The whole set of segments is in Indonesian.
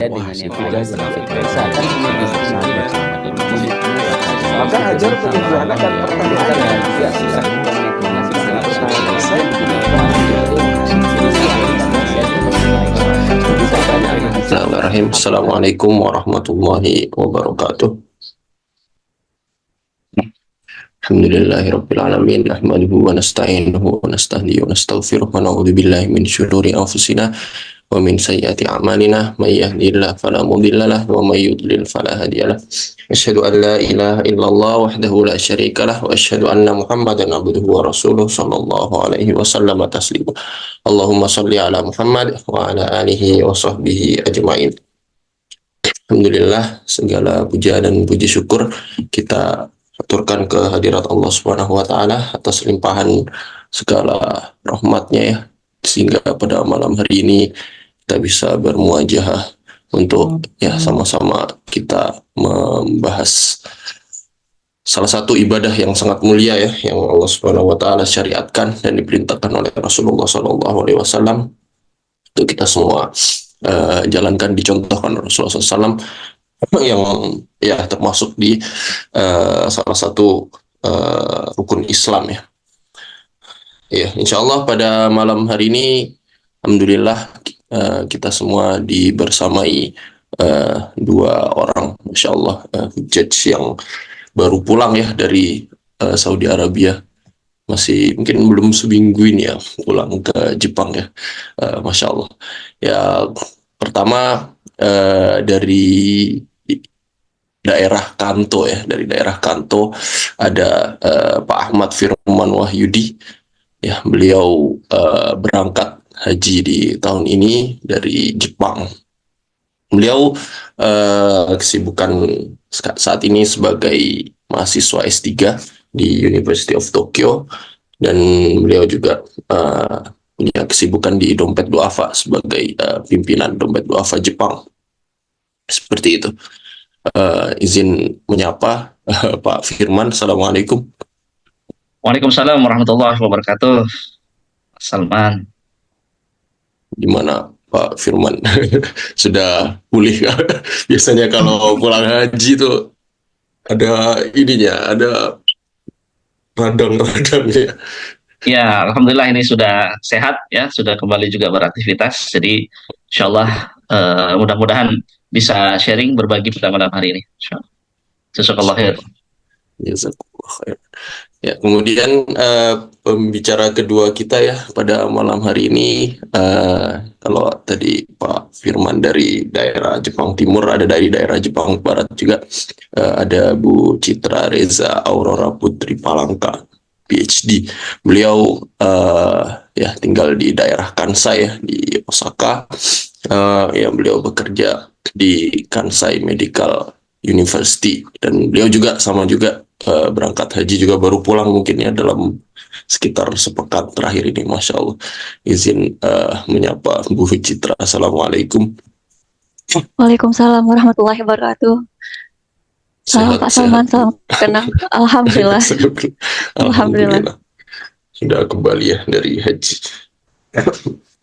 Wah, dengan yang situ ayah jaga. biasakan ini justru mungkin Maka ajar menjadi anak dan pertanyaan ya ya. bukan informasi Nah, secara saya begini Pak, bisa tanya Bismillahirrahmanirrahim. Assalamualaikum warahmatullahi wabarakatuh. Alhamdulillahirabbil alamin. Nahmaduhu wa nasta'inuhu wa nastahdihi wa nastaghfiruh wa na'udzu billahi min syururi anfusina wa min sayyiati a'malina. May yahdihillahu fala mudhillalah wa may yudlil fala hadiyalah. Asyhadu an la ilaha illallah wahdahu la syarikalah wa asyhadu anna Muhammadan abduhu wa rasuluh sallallahu alaihi wasallam taslima. Allahumma shalli ala Muhammad wa ala alihi wa sahbihi ajmain. Alhamdulillah, segala puja dan puji syukur kita aturkan ke hadirat Allah Subhanahu wa taala atas limpahan segala rahmatnya ya, sehingga pada malam hari ini kita bisa bermuajahah untuk ya sama-sama kita membahas salah satu ibadah yang sangat mulia ya, yang Allah Subhanahu wa taala syariatkan dan diperintahkan oleh Rasulullah sallallahu alaihi wasallam untuk kita semua jalankan, dicontohkan Rasulullah SAW, yang ya termasuk di salah satu rukun Islam ya. Ya, insya Allah pada malam hari ini, alhamdulillah kita semua dibersamai dua orang, masya Allah, judge yang baru pulang ya dari Saudi Arabia. Masih mungkin belum seminggu ini ya pulang ke Jepang ya. Masya Allah ya. Pertama dari daerah Kanto ya, dari daerah Kanto ada Pak Ahmad Firman Wahyudi ya. Beliau berangkat haji di tahun ini dari Jepang. Beliau kesibukan saat ini sebagai mahasiswa S3 di University of Tokyo, dan beliau juga punya kesibukan di Dompet Duafa sebagai pimpinan Dompet Duafa Jepang. Seperti itu. Izin menyapa Pak Firman. Assalamualaikum. Waalaikumsalam warahmatullahi wabarakatuh. Salman. Gimana Pak Firman? Sudah pulih? Biasanya kalau pulang haji tuh ada ininya, ada radang-radang ya. Ya, alhamdulillah ini sudah sehat ya, sudah kembali juga beraktivitas. Jadi insyaallah mudah-mudahan bisa sharing berbagi pada malam hari ini. Insyaallah. Jazakallah khair. Jazakallah khair. Ya, kemudian pembicara kedua kita ya pada malam hari ini, kalau tadi Pak Firman dari daerah Jepang Timur, ada dari daerah Jepang Barat juga, ada Bu Citra Reza Aurora Putri Palangka, PhD. Beliau ya tinggal di daerah Kansai ya, di Osaka. Ya, beliau bekerja di Kansai Medical University, dan beliau juga sama juga berangkat haji juga baru pulang mungkin ya dalam sekitar sepekan terakhir ini, masya Allah. Izin menyapa Bu Citra. Assalamualaikum. Waalaikumsalam warahmatullahi wabarakatuh. Salam Pak Salman, salam kenal. Alhamdulillah. Alhamdulillah. Sudah kembali ya dari haji.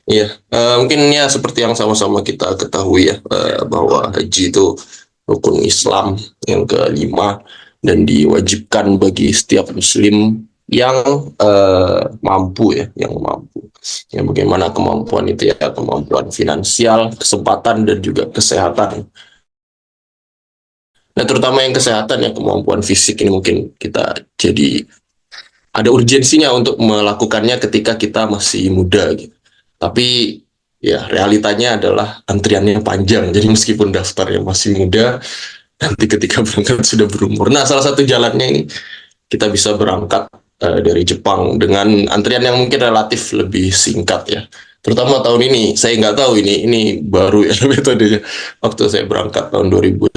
Iya, mungkin ya seperti yang sama-sama kita ketahui ya, bahwa haji itu rukun Islam yang kelima dan diwajibkan bagi setiap muslim yang mampu ya, yang mampu. Ya, bagaimana kemampuan itu ya, kemampuan finansial, kesempatan, dan juga kesehatan. Nah, terutama yang kesehatan ya, kemampuan fisik ini mungkin kita jadi ada urgensinya untuk melakukannya ketika kita masih muda gitu. Tapi ya realitanya adalah antriannya panjang. Jadi meskipun daftarnya masih muda, nanti ketika berangkat sudah berumur. Nah, salah satu jalannya ini kita bisa berangkat dari Jepang dengan antrian yang mungkin relatif lebih singkat ya. Terutama tahun ini, saya nggak tahu ini baru ya metodenya. Waktu saya berangkat tahun 2019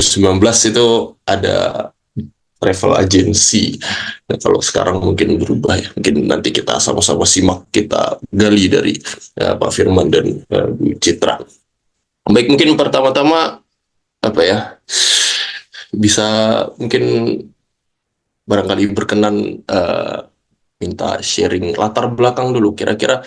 itu ada travel agency. Nah, kalau sekarang mungkin berubah ya. Mungkin nanti kita sama-sama simak, kita gali dari Pak Firman dan Bu Citra. Baik, mungkin pertama-tama apa ya, bisa mungkin barangkali berkenan minta sharing latar belakang dulu, kira-kira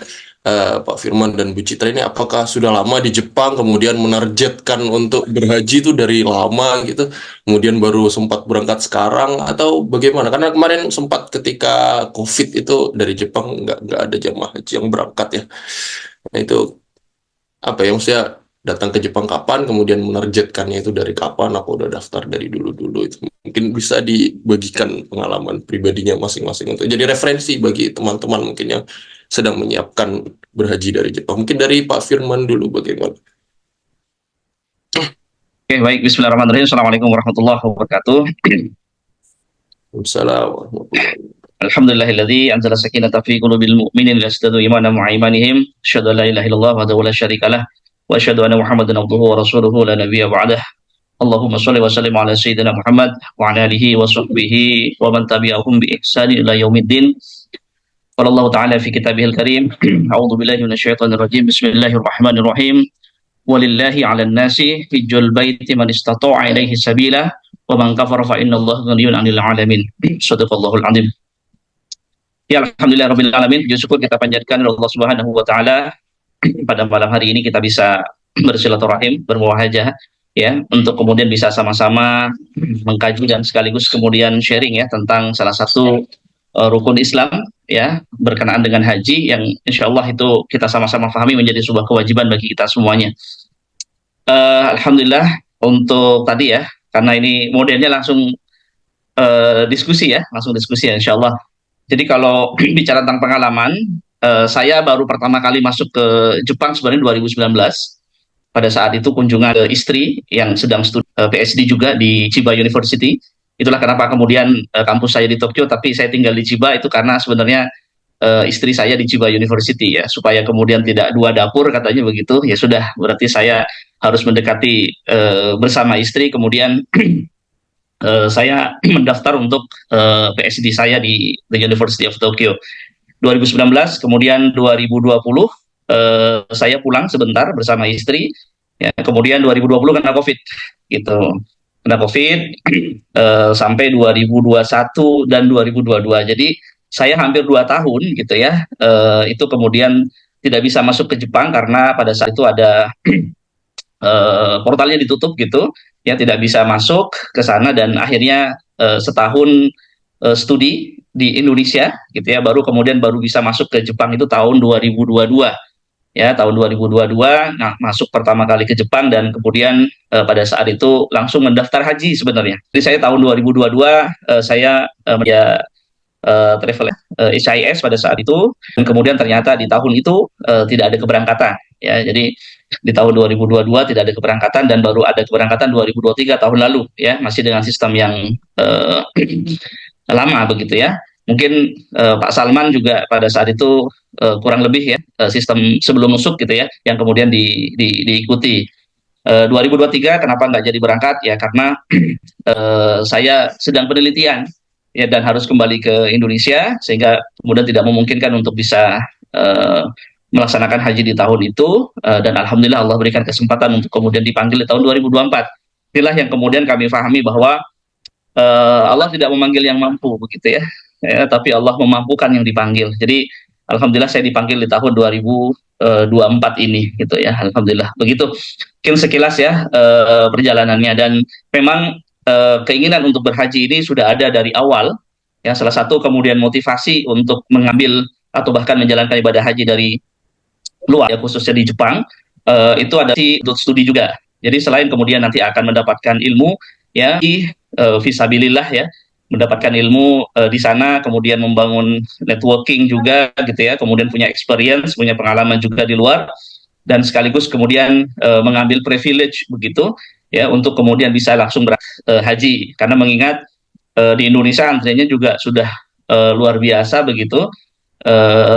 Pak Firman dan Bu Citra ini apakah sudah lama di Jepang, kemudian menargetkan untuk berhaji itu dari lama gitu, kemudian baru sempat berangkat sekarang atau bagaimana? Karena kemarin sempat ketika COVID itu dari Jepang nggak ada jamaah haji yang berangkat ya. Nah itu apa ya, maksudnya datang ke Jepang kapan, kemudian menargetkannya itu dari kapan, apa udah daftar dari dulu-dulu, itu mungkin bisa dibagikan pengalaman pribadinya masing-masing untuk jadi referensi bagi teman-teman mungkin yang sedang menyiapkan berhaji dari Jepang. Mungkin dari Pak Firman dulu bagaimana? Oke, baik. Bismillahirrahmanirrahim. Assalamualaikum warahmatullahi wabarakatuh. Assalamualaikum. Alhamdulillahilladzi anzala sakinata fi qulubil mu'minin liyazdadu imanan ma'a imanihim. Asyhadu an la ilaha illallah wahdahu la syarika lah wa asyhadu anna Muhammadan abduhu wa rasuluhu la nabiyya ba'dah. Allahumma shalli wa sallim ala sayyidina Muhammad wa ala alihi wa sahbihi wa man tabi'ahum bi ihsani ila yaumiddin. Qala Allah ta'ala fi kitabihil karim. A'udzu billahi minasyaitonir rajim. Bismillahirrahmanirrahim. Walillahi 'alan nasi hijjul baiti man istata'a ilaihi sabila wa man kafara fa innallaha ghaniyyun 'anil 'alamin. Shadaqallahul 'azim. Ya, alhamdulillah rabbil alamin. Puji syukur kita panjatkan kepada Allah Subhanahu wa taala pada malam hari ini kita bisa bersilaturahim, bermuahajah ya, untuk kemudian bisa sama-sama mengkaji dan sekaligus kemudian sharing ya tentang salah satu rukun Islam ya berkenaan dengan haji yang insya Allah itu kita sama-sama pahami menjadi sebuah kewajiban bagi kita semuanya. Alhamdulillah untuk tadi ya, karena ini modelnya langsung diskusi ya, insya Allah. Jadi kalau bicara tentang pengalaman, saya baru pertama kali masuk ke Jepang sebenarnya 2019. Pada saat itu kunjungan ke istri yang sedang studi PhD juga di Chiba University. Itulah kenapa kemudian kampus saya di Tokyo, tapi saya tinggal di Chiba itu karena sebenarnya istri saya di Chiba University ya, supaya kemudian tidak dua dapur katanya begitu. Ya sudah, berarti saya harus mendekati bersama istri, kemudian saya mendaftar untuk PhD saya di The University of Tokyo 2019, kemudian 2020 saya pulang sebentar bersama istri, ya, kemudian 2020 kena COVID, gitu, sampai 2021 dan 2022. Jadi saya hampir 2 tahun gitu ya, itu kemudian tidak bisa masuk ke Jepang karena pada saat itu ada portalnya ditutup gitu. Ya tidak bisa masuk ke sana dan akhirnya setahun studi di Indonesia gitu ya, baru bisa masuk ke Jepang itu tahun 2022 ya, tahun 2022 masuk pertama kali ke Jepang dan kemudian pada saat itu langsung mendaftar haji sebenarnya. Jadi saya tahun 2022 saya travel HIS pada saat itu, dan kemudian ternyata di tahun itu tidak ada keberangkatan ya, jadi di tahun 2022 tidak ada keberangkatan dan baru ada keberangkatan 2023 tahun lalu ya, masih dengan sistem yang lama begitu ya. Mungkin Pak Salman juga pada saat itu kurang lebih ya sistem sebelum nusuk gitu ya yang kemudian diikuti. 2023 kenapa nggak jadi berangkat ya, karena saya sedang penelitian ya dan harus kembali ke Indonesia sehingga kemudian tidak memungkinkan untuk bisa melaksanakan haji di tahun itu, dan alhamdulillah Allah berikan kesempatan untuk kemudian dipanggil di tahun 2024. Inilah yang kemudian kami pahami bahwa Allah tidak memanggil yang mampu begitu ya, tapi Allah memampukan yang dipanggil. Jadi alhamdulillah saya dipanggil di tahun 2024 ini gitu ya, alhamdulillah. Begitu mungkin sekilas ya perjalanannya, dan memang keinginan untuk berhaji ini sudah ada dari awal ya. Salah satu kemudian motivasi untuk mengambil atau bahkan menjalankan ibadah haji dari luar ya, khususnya di Jepang, itu ada untuk studi juga. Jadi selain kemudian nanti akan mendapatkan ilmu ya fisabilillah ya, mendapatkan ilmu di sana, kemudian membangun networking juga gitu ya, kemudian punya experience, punya pengalaman juga di luar, dan sekaligus kemudian mengambil privilege begitu ya untuk kemudian bisa langsung haji, karena mengingat di Indonesia antriannya juga sudah luar biasa begitu.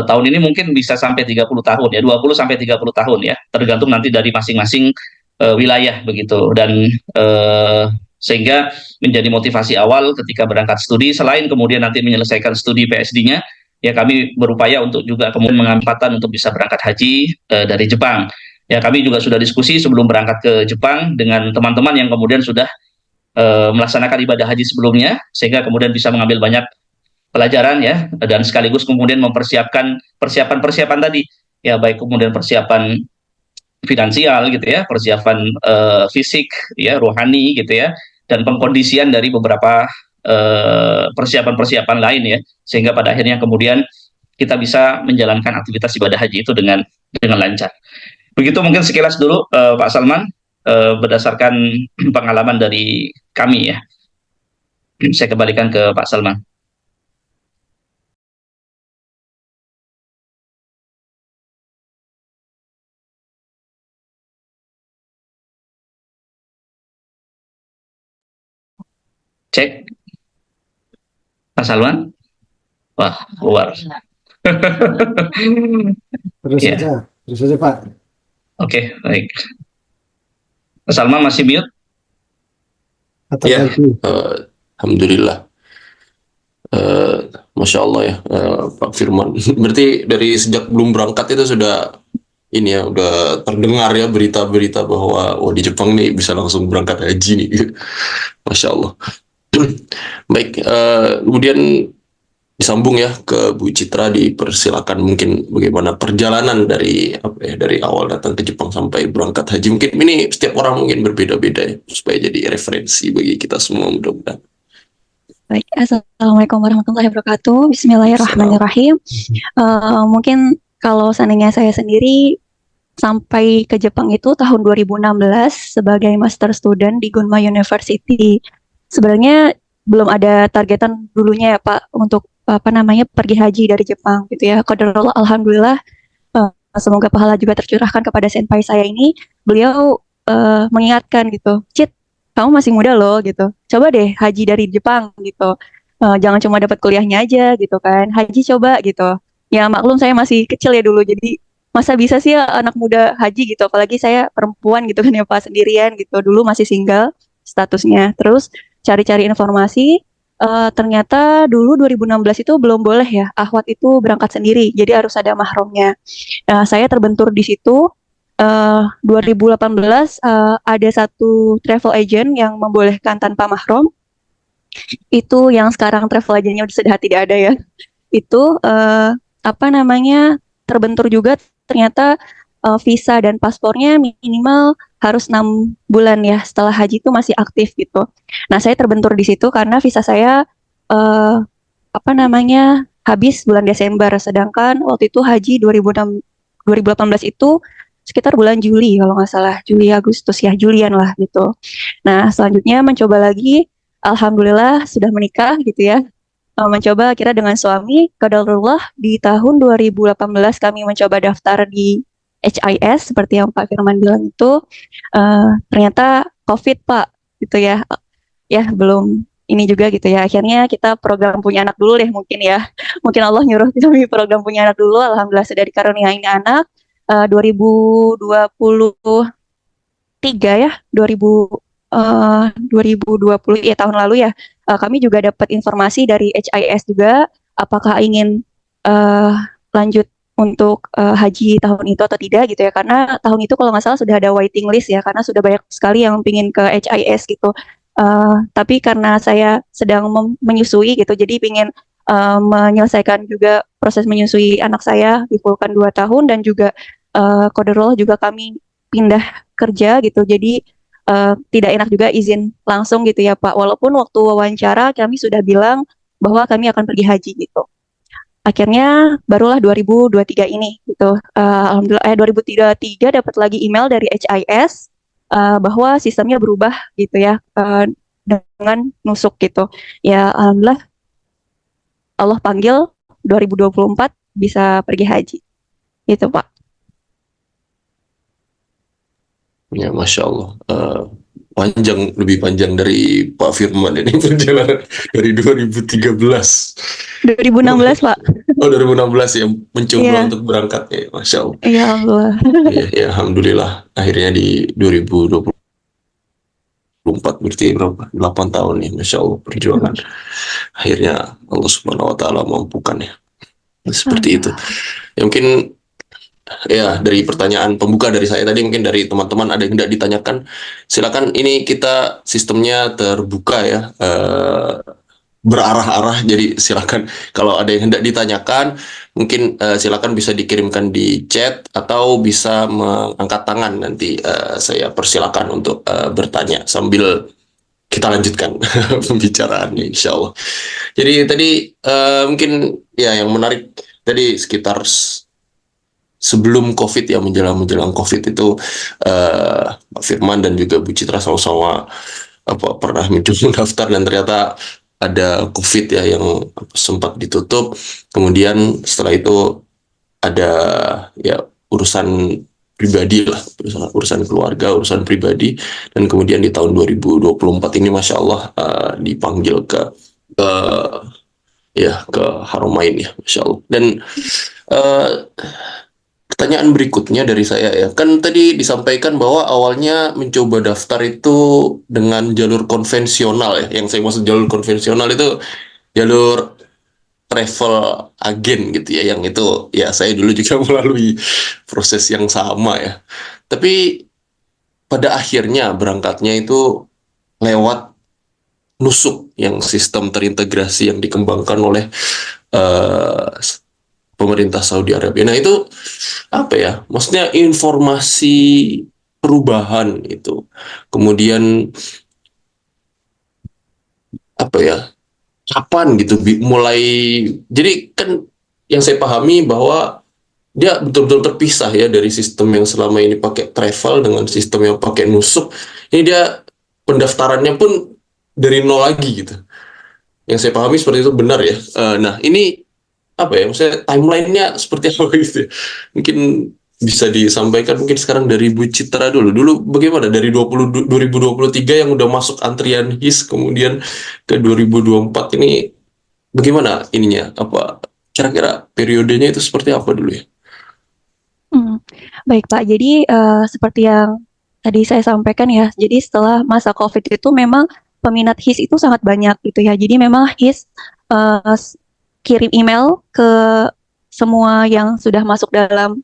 Tahun ini mungkin bisa sampai 30 tahun ya, 20 sampai 30 tahun ya, tergantung nanti dari masing-masing wilayah begitu. Dan sehingga menjadi motivasi awal ketika berangkat studi, selain kemudian nanti menyelesaikan studi PhD-nya ya, kami berupaya untuk juga kemudian mengambil kesempatan untuk bisa berangkat haji dari Jepang. Ya, kami juga sudah diskusi sebelum berangkat ke Jepang dengan teman-teman yang kemudian sudah melaksanakan ibadah haji sebelumnya, sehingga kemudian bisa mengambil banyak pelajaran ya, dan sekaligus kemudian mempersiapkan persiapan tadi ya baik kemudian persiapan finansial gitu ya, persiapan fisik ya, rohani gitu ya, dan pengkondisian dari beberapa persiapan-persiapan lain ya, sehingga pada akhirnya kemudian kita bisa menjalankan aktivitas ibadah haji itu dengan lancar. Begitu mungkin sekilas dulu Pak Salman, berdasarkan pengalaman dari kami ya. Saya kembalikan ke Pak Salman. Cek, Pak Salman. Wah, keluar. Terus Ya, saja, terus saja Pak. oke, baik. Pak Salman masih mute? Atau Ya, lagi. alhamdulillah. Masya Allah ya, Pak Firman. Berarti dari sejak belum berangkat itu sudah ini ya, udah terdengar ya berita-berita bahwa di Jepang nih bisa langsung berangkat haji nih. Masya Allah. Baik, kemudian disambung ya ke Bu Citra, dipersilakan mungkin bagaimana perjalanan dari dari awal datang ke Jepang sampai berangkat haji. Mungkin ini setiap orang mungkin berbeda-beda ya, supaya jadi referensi bagi kita semua mudah-mudahan. Baik, Assalamualaikum warahmatullahi wabarakatuh. Bismillahirrahmanirrahim. Mungkin kalau seandainya saya sendiri sampai ke Jepang itu tahun 2016 sebagai master student di Gunma University. Sebenarnya belum ada targetan dulunya ya Pak untuk pergi haji dari Jepang gitu ya. Qadarullah, alhamdulillah, semoga pahala juga tercurahkan kepada senpai saya ini. Beliau mengingatkan gitu, Cit, kamu masih muda loh gitu. Coba deh haji dari Jepang gitu. Jangan cuma dapat kuliahnya aja gitu kan. Haji coba gitu. Ya maklum saya masih kecil ya dulu, jadi masa bisa sih ya anak muda haji gitu. Apalagi saya perempuan gitu kan ya Pak, sendirian gitu. Dulu masih single statusnya. Terus cari-cari informasi, ternyata dulu 2016 itu belum boleh ya akhwat itu berangkat sendiri, jadi harus ada mahramnya. Saya terbentur di situ. 2018 ada satu travel agent yang membolehkan tanpa mahram. Itu yang sekarang travel agentnya sudah tidak ada ya. Itu terbentur juga, ternyata visa dan paspornya minimal harus 6 bulan ya setelah haji itu masih aktif gitu. Nah, saya terbentur di situ karena visa saya habis bulan Desember, sedangkan waktu itu haji 2018 itu sekitar bulan Juli kalau nggak salah, Juli Agustus ya, Julian lah gitu. Nah, selanjutnya mencoba lagi, alhamdulillah sudah menikah gitu ya. Mencoba akhirnya dengan suami, qadarullah di tahun 2018 kami mencoba daftar di HIS seperti yang Pak Firman bilang itu, ternyata COVID Pak gitu ya. Ya belum ini juga gitu ya. Akhirnya kita program punya anak dulu deh mungkin ya. Mungkin Allah nyuruh kami program punya anak dulu. Alhamdulillah sudah dikaruniai anak. 2023 ya, 2020 ya, tahun lalu ya. Kami juga dapat informasi dari HIS juga apakah ingin lanjut untuk haji tahun itu atau tidak gitu ya, karena tahun itu kalau nggak salah sudah ada waiting list ya, karena sudah banyak sekali yang ingin ke HIS gitu. Tapi karena saya sedang menyusui gitu, jadi ingin menyelesaikan juga proses menyusui anak saya di fullkan 2 tahun, dan juga qadarullah juga kami pindah kerja gitu, jadi tidak enak juga izin langsung gitu ya Pak, walaupun waktu wawancara kami sudah bilang bahwa kami akan pergi haji gitu. Akhirnya barulah 2023 ini gitu. Alhamdulillah 2023 dapat lagi email dari HIS bahwa sistemnya berubah gitu ya, dengan nusuk gitu. Ya alhamdulillah Allah panggil 2024 bisa pergi haji. Gitu Pak. Ya, Masya Allah. Lebih panjang dari Pak Firman ini perjalanan dari 2013. 2016 Pak. Oh, 2016 ya, mencoba Iya. untuk berangkat ya, Masya Allah. Iya Allah. Ya, alhamdulillah akhirnya di 2024, berarti berapa? 8 tahun ya, Masya Allah perjuangan. Akhirnya Allah Subhanahu wa Ta'ala mampukan ya. Seperti itu. Ya, mungkin ya dari pertanyaan pembuka dari saya tadi, mungkin dari teman-teman ada yang tidak ditanyakan, silakan. Ini kita sistemnya terbuka ya, berarah-arah. Jadi silakan kalau ada yang hendak ditanyakan, mungkin silakan bisa dikirimkan di chat atau bisa mengangkat tangan. Nanti saya persilakan untuk bertanya sambil kita lanjutkan pembicaraannya, insya Allah. Jadi tadi mungkin ya yang menarik tadi sekitar sebelum COVID ya, menjelang COVID itu Pak Firman dan juga Bu Citra sama-sama pernah mencoba mendaftar dan ternyata ada COVID ya yang sempat ditutup. Kemudian setelah itu ada ya urusan pribadi lah, urusan keluarga, urusan pribadi, dan kemudian di tahun 2024 ini Masya Allah dipanggil ke ke Haramain ya, Masya Allah. Dan pertanyaan berikutnya dari saya ya, kan tadi disampaikan bahwa awalnya mencoba daftar itu dengan jalur konvensional ya. Yang saya maksud jalur konvensional itu jalur travel agen gitu ya, yang itu ya saya dulu juga melalui proses yang sama ya. Tapi pada akhirnya berangkatnya itu lewat nusuk yang sistem terintegrasi yang dikembangkan oleh pemerintah Saudi Arabia. Nah itu apa ya? Maksudnya informasi perubahan itu, kemudian apa ya? Kapan gitu mulai? Jadi kan yang saya pahami bahwa dia betul-betul terpisah ya dari sistem yang selama ini pakai travel dengan sistem yang pakai nusuk. Ini dia pendaftarannya pun dari nol lagi gitu. Yang saya pahami seperti itu, benar ya. Nah ini apa ya, maksudnya timelinenya seperti apa gitu ya. Mungkin bisa disampaikan mungkin sekarang dari Bu Citra dulu. Dulu bagaimana dari 2023 yang udah masuk antrian HIS, kemudian ke 2024 ini bagaimana ininya? Apa kira-kira periodenya itu seperti apa dulu ya? Baik Pak, jadi seperti yang tadi saya sampaikan ya, jadi setelah masa COVID itu memang peminat HIS itu sangat banyak gitu ya. Jadi memang HIS kirim email ke semua yang sudah masuk dalam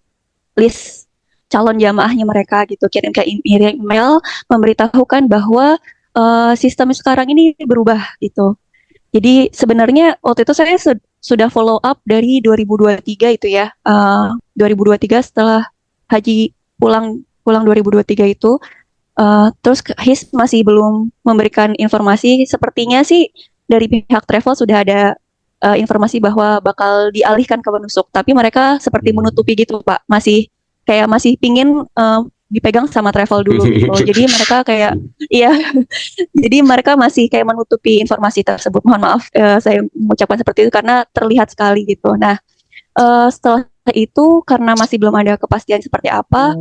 list calon jamaahnya mereka gitu, kirim ke email memberitahukan bahwa sistem sekarang ini berubah gitu. Jadi sebenarnya waktu itu saya sudah follow up dari 2023 itu ya, 2023 setelah haji pulang 2023 itu, terus HIS masih belum memberikan informasi. Sepertinya sih dari pihak travel sudah ada informasi bahwa bakal dialihkan ke penusuk, tapi mereka seperti menutupi gitu Pak, masih pingin dipegang sama travel dulu gitu. Jadi mereka kayak iya, jadi mereka masih kayak menutupi informasi tersebut. Mohon maaf saya mengucapkan seperti itu karena terlihat sekali gitu. Nah setelah itu karena masih belum ada kepastian seperti apa,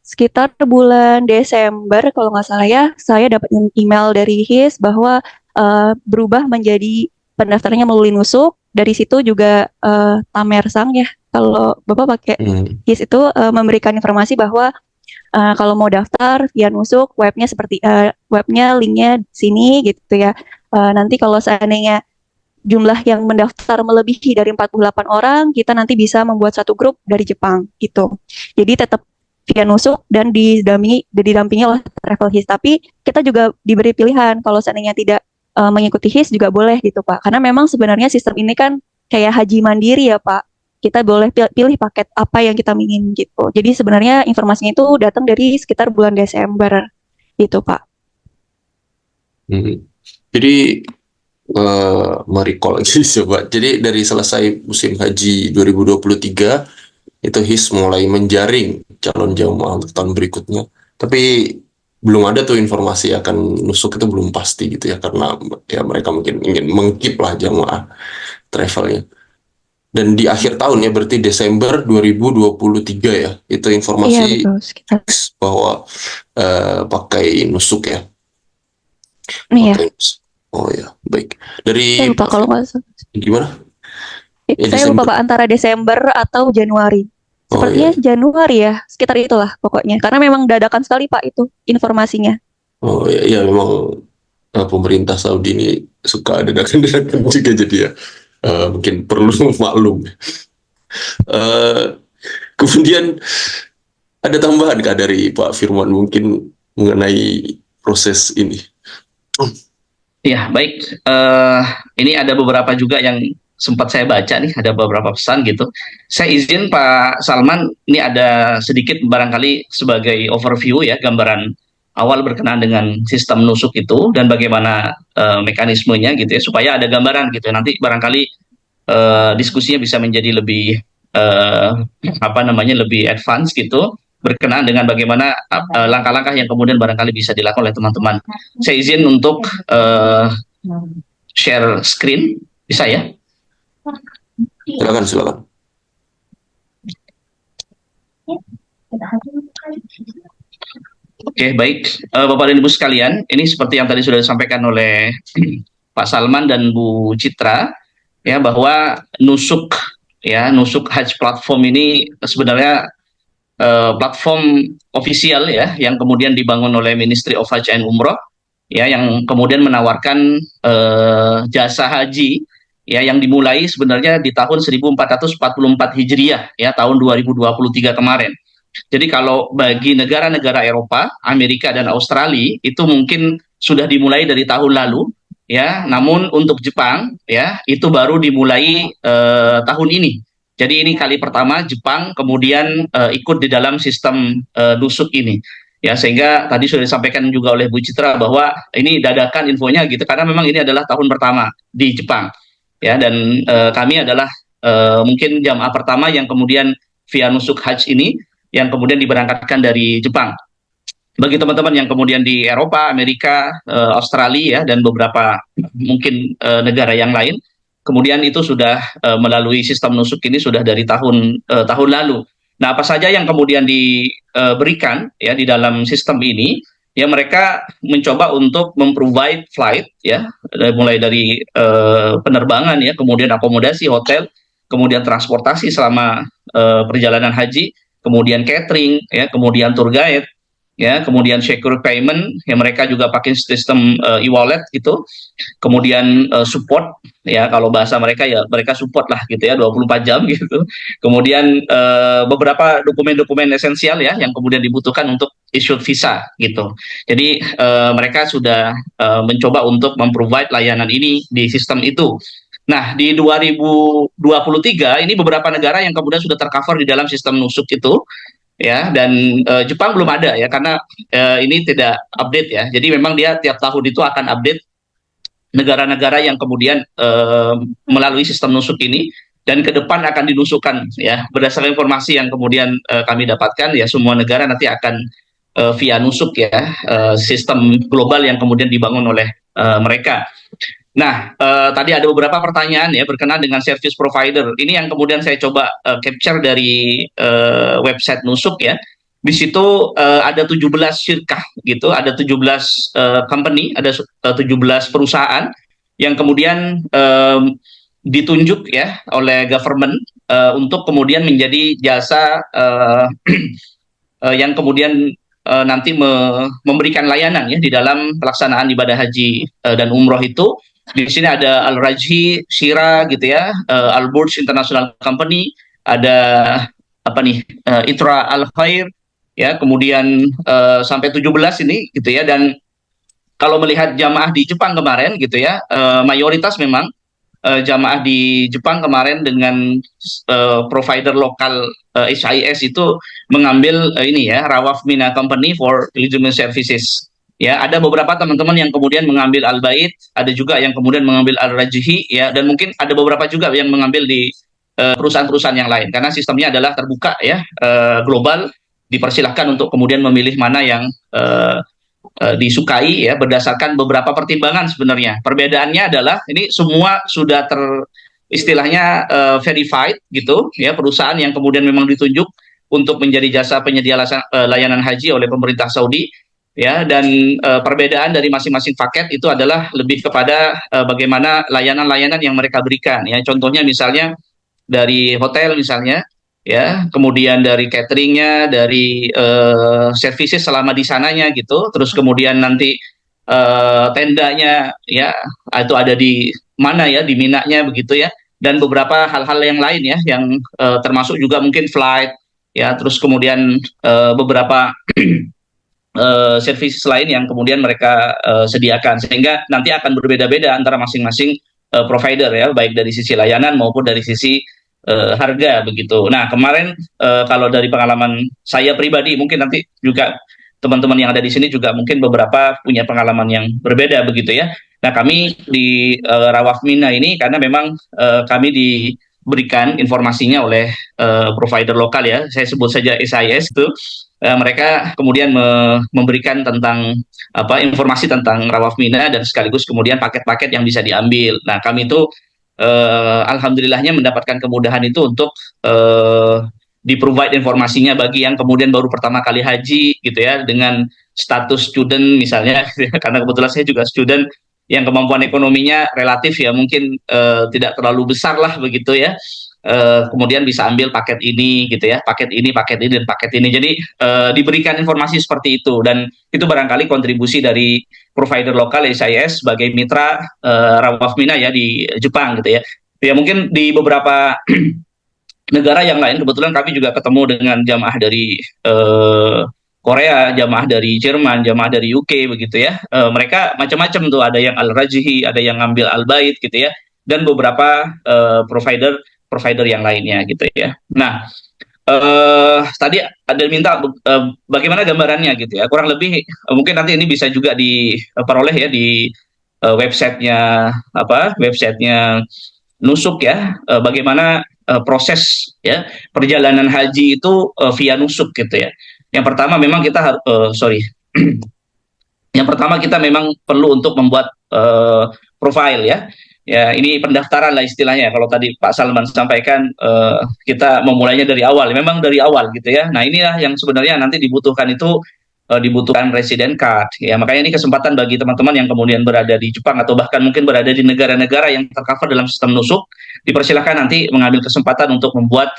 sekitar bulan Desember kalau nggak salah ya, saya dapat email dari HIS bahwa berubah menjadi pendaftarannya melalui nusuk. Dari situ juga Tamersang ya, kalau Bapak pakai HIS itu memberikan informasi bahwa kalau mau daftar via nusuk, webnya linknya sini gitu ya. Nanti kalau seandainya jumlah yang mendaftar melebihi dari 48 orang, kita nanti bisa membuat satu grup dari Jepang gitu. Jadi tetap via nusuk dan didampingi oleh travel HIS. Tapi kita juga diberi pilihan kalau seandainya tidak mengikuti HIS juga boleh gitu Pak. Karena memang sebenarnya sistem ini kan kayak haji mandiri ya Pak. Kita boleh pilih paket apa yang kita ingin gitu. Jadi sebenarnya informasinya itu datang dari sekitar bulan Desember gitu Pak. Jadi mari call lagi coba. Jadi dari selesai musim haji 2023 itu HIS mulai menjaring calon jamaah untuk tahun berikutnya. Tapi belum ada tuh informasi akan nusuk, itu belum pasti gitu ya, karena ya mereka mungkin ingin mengkeep lah jamaah travelnya. Dan di akhir tahun ya, berarti Desember 2023 ya, itu informasi bahwa pakai nusuk ya. Iya. Oh ya, baik. Dari saya lupa kalau nggak salah. Gimana? Saya lupa Pak, antara Desember atau Januari. Sepertinya Januari ya, sekitar itulah pokoknya. Karena memang dadakan sekali Pak itu informasinya. Oh ya, memang pemerintah Saudi ini suka dadakan-dadakan juga, jadi ya mungkin perlu maklum. Kemudian ada tambahan kah dari Pak Firman mungkin mengenai proses ini? Ya baik, ini ada beberapa juga yang sempat saya baca nih, ada beberapa pesan gitu. Saya izin Pak Salman, ini ada sedikit barangkali sebagai overview ya, gambaran awal berkenaan dengan sistem nusuk itu dan bagaimana mekanismenya gitu ya, supaya ada gambaran gitu ya. Nanti barangkali diskusinya bisa menjadi lebih lebih advance gitu, berkenaan dengan bagaimana langkah-langkah yang kemudian barangkali bisa dilakukan oleh teman-teman. Saya izin untuk share screen, bisa ya? Silakan. Oke, baik. Bapak dan Ibu sekalian, ini seperti yang tadi sudah disampaikan oleh Pak Salman dan Bu Citra, ya, bahwa nusuk Hajj platform ini sebenarnya platform ofisial ya, yang kemudian dibangun oleh Ministry of Hajj and Umroh, ya, yang kemudian menawarkan jasa haji ya, yang dimulai sebenarnya di tahun 1444 Hijriah ya, tahun 2023 kemarin. Jadi kalau bagi negara-negara Eropa, Amerika dan Australia itu mungkin sudah dimulai dari tahun lalu ya, namun untuk Jepang ya itu baru dimulai tahun ini. Jadi ini kali pertama Jepang kemudian ikut di dalam sistem nusuk ini. Ya, sehingga tadi sudah disampaikan juga oleh Bu Citra bahwa ini dadakan infonya gitu, karena memang ini adalah tahun pertama di Jepang. Ya, dan kami adalah mungkin jamaah pertama yang kemudian via nusuk haji ini yang kemudian diberangkatkan dari Jepang. Bagi teman-teman yang kemudian di Eropa, Amerika, Australia ya, dan beberapa mungkin negara yang lain, kemudian itu sudah melalui sistem nusuk ini sudah dari tahun lalu. Nah, apa saja yang kemudian diberikan ya di dalam sistem ini? Ya, mereka mencoba untuk memprovide flight ya, mulai dari penerbangan ya, kemudian akomodasi hotel, kemudian transportasi selama perjalanan haji, kemudian catering ya, kemudian tour guide ya, kemudian secure payment ya, mereka juga pakai sistem e-wallet gitu, kemudian support ya, kalau bahasa mereka ya mereka support lah gitu ya, 24 jam gitu, kemudian beberapa dokumen-dokumen esensial ya yang kemudian dibutuhkan untuk issue visa gitu. Jadi mereka sudah mencoba untuk memprovide layanan ini di sistem itu. Nah, di 2023 ini beberapa negara yang kemudian sudah tercover di dalam sistem nusuk itu ya, dan Jepang belum ada ya, karena ini tidak update ya. Jadi memang dia tiap tahun itu akan update negara-negara yang kemudian melalui sistem nusuk ini, dan ke depan akan dinusukkan ya, berdasarkan informasi yang kemudian kami dapatkan ya, semua negara nanti akan via nusuk ya, sistem global yang kemudian dibangun oleh mereka. Nah, tadi ada beberapa pertanyaan ya berkenaan dengan service provider. Ini yang kemudian saya coba capture dari website nusuk ya. Di situ ada 17 syirkah gitu, ada 17 company, ada 17 perusahaan yang kemudian ditunjuk ya oleh government untuk kemudian menjadi jasa yang kemudian nanti memberikan layanan ya di dalam pelaksanaan ibadah haji dan umroh itu. Di sini ada Al-Rajhi, Shira gitu ya, Al-Burj International Company, ada Itra Al-Khair ya, kemudian sampai 17 ini gitu ya. Dan kalau melihat jamaah di Jepang kemarin gitu ya, mayoritas memang jamaah di Jepang kemarin dengan provider lokal HIS itu mengambil ini ya, Rawaf Mina Company for Pilgrimage Services. Ya, ada beberapa teman-teman yang kemudian mengambil Al-Bait, ada juga yang kemudian mengambil Al-Rajhi ya, dan mungkin ada beberapa juga yang mengambil di perusahaan-perusahaan yang lain, karena sistemnya adalah terbuka ya, global, dipersilahkan untuk kemudian memilih mana yang disukai ya, berdasarkan beberapa pertimbangan sebenarnya. Perbedaannya adalah ini semua sudah istilahnya verified gitu ya, perusahaan yang kemudian memang ditunjuk untuk menjadi jasa penyedia layanan haji oleh pemerintah Saudi. Ya, dan perbedaan dari masing-masing paket itu adalah lebih kepada bagaimana layanan-layanan yang mereka berikan ya. Contohnya misalnya dari hotel misalnya ya, kemudian dari cateringnya, dari services selama di sananya gitu, terus kemudian nanti tendanya ya itu ada di mana ya, di Minanya begitu ya, dan beberapa hal-hal yang lain ya, yang termasuk juga mungkin flight ya, terus kemudian beberapa services lain yang kemudian mereka sediakan, sehingga nanti akan berbeda-beda antara masing-masing provider ya, baik dari sisi layanan maupun dari sisi harga begitu. Nah, kemarin kalau dari pengalaman saya pribadi, mungkin nanti juga teman-teman yang ada di sini juga mungkin beberapa punya pengalaman yang berbeda begitu ya. Nah, kami di Rawaf Mina ini karena memang kami diberikan informasinya oleh provider lokal ya, saya sebut saja SIS itu, mereka kemudian memberikan tentang informasi tentang Rawaf Mina dan sekaligus kemudian paket-paket yang bisa diambil. Nah, kami itu alhamdulillahnya mendapatkan kemudahan itu untuk di-provide informasinya bagi yang kemudian baru pertama kali haji gitu ya, dengan status student misalnya, karena kebetulan saya juga student yang kemampuan ekonominya relatif ya mungkin tidak terlalu besar lah begitu ya. Kemudian bisa ambil paket ini gitu ya, paket ini dan paket ini. Jadi diberikan informasi seperti itu, dan itu barangkali kontribusi dari provider lokal SIS sebagai mitra Rawaf Mina ya di Jepang gitu ya. Ya mungkin di beberapa negara yang lain kebetulan kami juga ketemu dengan jamaah dari Korea, jamaah dari Jerman, jamaah dari UK begitu ya. Mereka macam-macam tuh, ada yang Al-Rajhi, ada yang ngambil Al-Bait gitu ya, dan beberapa provider yang lainnya gitu ya. Nah, tadi ada minta bagaimana gambarannya gitu ya. Kurang lebih mungkin nanti ini bisa juga diperoleh ya di websitenya Nusuk ya. Bagaimana proses ya perjalanan haji itu via Nusuk gitu ya. Yang pertama memang kita yang pertama kita memang perlu untuk membuat profile ya. Ya, ini pendaftaran lah istilahnya. Kalau tadi Pak Salman sampaikan, kita memulainya dari awal. Memang dari awal gitu ya. Nah, inilah yang sebenarnya nanti dibutuhkan itu, dibutuhkan resident card. Ya, makanya ini kesempatan bagi teman-teman yang kemudian berada di Jepang atau bahkan mungkin berada di negara-negara yang tercover dalam sistem Nusuk, dipersilakan nanti mengambil kesempatan untuk membuat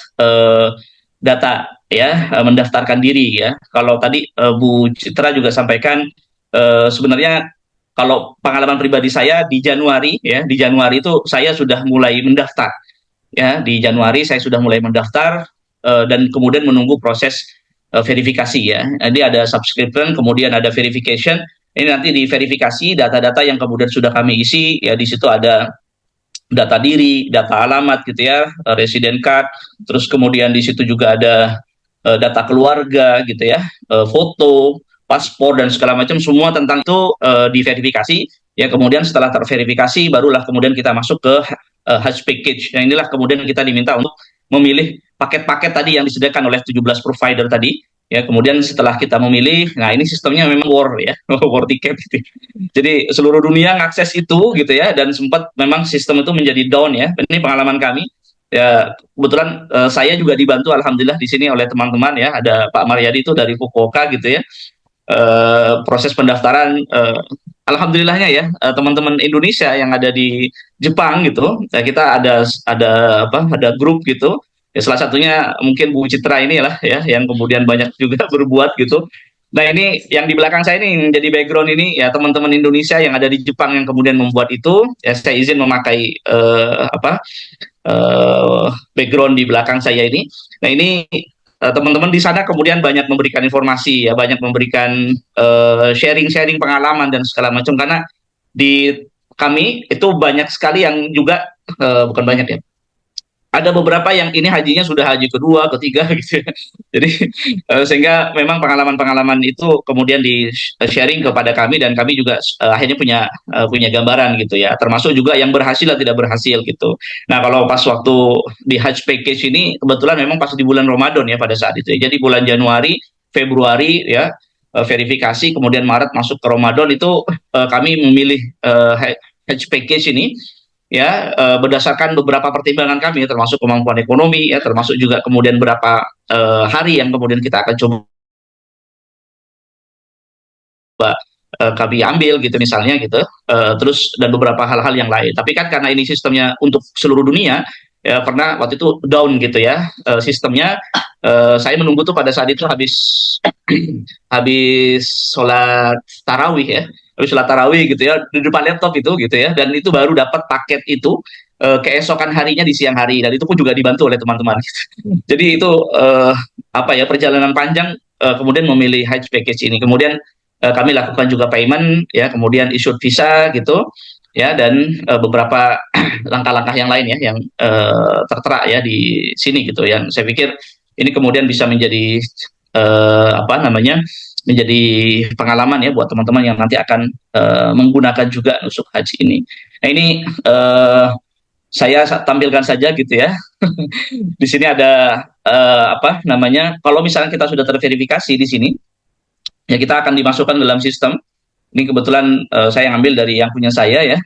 data ya, mendaftarkan diri ya. Kalau tadi Bu Citra juga sampaikan, sebenarnya kalau pengalaman pribadi saya di Januari itu saya sudah mulai mendaftar ya, di Januari saya sudah mulai mendaftar dan kemudian menunggu proses verifikasi ya. Jadi ada subscription, kemudian ada verification. Ini nanti diverifikasi data-data yang kemudian sudah kami isi ya, di situ ada data diri, data alamat gitu ya, resident card, terus kemudian di situ juga ada data keluarga gitu ya, foto, paspor dan segala macam, semua tentang itu diverifikasi ya. Kemudian setelah terverifikasi barulah kemudian kita masuk ke Hajj package. Nah, inilah kemudian kita diminta untuk memilih paket-paket tadi yang disediakan oleh 17 provider tadi ya. Kemudian setelah kita memilih, nah ini sistemnya memang war ya, war ticket gitu. Jadi seluruh dunia ngakses itu gitu ya, dan sempat memang sistem itu menjadi down ya. Ini pengalaman kami ya, kebetulan saya juga dibantu alhamdulillah di sini oleh teman-teman ya, ada Pak Maryadi itu dari Fukuoka gitu ya. Proses pendaftaran alhamdulillahnya ya, teman-teman Indonesia yang ada di Jepang gitu ya, kita ada grup gitu ya, salah satunya mungkin Bu Citra ini lah ya, yang kemudian banyak juga berbuat gitu. Nah, ini yang di belakang saya ini yang jadi background ini ya, teman-teman Indonesia yang ada di Jepang yang kemudian membuat itu ya. Saya izin memakai background di belakang saya ini. Nah, ini teman-teman di sana kemudian banyak memberikan informasi ya, banyak memberikan sharing-sharing pengalaman dan segala macam, karena di kami itu banyak sekali yang juga bukan banyak ya, ada beberapa yang ini hajinya sudah haji kedua, ketiga gitu ya. Jadi sehingga memang pengalaman-pengalaman itu kemudian di sharing kepada kami, dan kami juga akhirnya punya gambaran gitu ya, termasuk juga yang berhasil dan tidak berhasil gitu. Nah, kalau pas waktu di Hajj package ini kebetulan memang pas di bulan Ramadan ya pada saat itu ya. Jadi bulan Januari, Februari ya verifikasi, kemudian Maret masuk ke Ramadan itu kami memilih Hajj package ini ya, berdasarkan beberapa pertimbangan kami, termasuk kemampuan ekonomi ya, termasuk juga kemudian berapa hari yang kemudian kita akan coba kami ambil gitu misalnya gitu, terus dan beberapa hal-hal yang lain. Tapi kan karena ini sistemnya untuk seluruh dunia ya, pernah waktu itu down gitu ya sistemnya. Saya menunggu tuh pada saat itu habis sholat tarawih ya, habis sholat tarawih gitu ya, di depan laptop itu gitu ya, dan itu baru dapat paket itu keesokan harinya di siang hari, dan itu pun juga dibantu oleh teman-teman. Jadi itu perjalanan panjang kemudian memilih Hajj package ini. Kemudian kami lakukan juga payment ya, kemudian issued visa gitu. ya, dan beberapa langkah-langkah yang lain ya yang tertera ya di sini gitu. Yang saya pikir ini kemudian bisa menjadi apa namanya, menjadi pengalaman ya buat teman-teman yang nanti akan menggunakan juga nusuk haji ini. Nah ini saya tampilkan saja gitu ya. Di sini ada apa namanya, kalau misalnya kita sudah terverifikasi di sini, ya kita akan dimasukkan dalam sistem. Ini kebetulan saya ambil dari yang punya saya ya,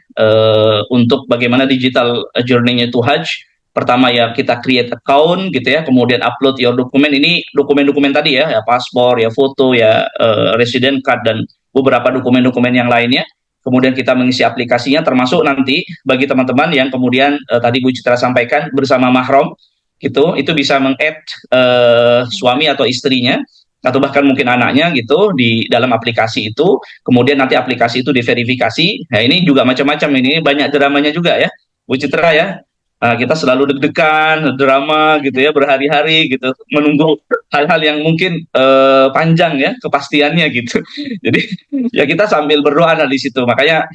untuk bagaimana digital journey-nya itu Hajj. Pertama ya kita create account gitu ya, kemudian upload your dokumen. Ini dokumen-dokumen tadi ya, ya paspor, ya foto, ya resident card, dan beberapa dokumen-dokumen yang lainnya. Kemudian kita mengisi aplikasinya, termasuk nanti bagi teman-teman yang kemudian tadi Bu Citra sampaikan bersama mahram gitu, itu bisa meng-add suami atau istrinya atau bahkan mungkin anaknya gitu di dalam aplikasi itu. Kemudian nanti aplikasi itu diverifikasi. Nah ini juga macam-macam, ini banyak dramanya juga ya Bu Citra ya. Kita selalu deg-degan, drama gitu ya, berhari-hari gitu, menunggu hal-hal yang mungkin panjang ya kepastiannya gitu. Jadi ya kita sambil berdoa di situ. Makanya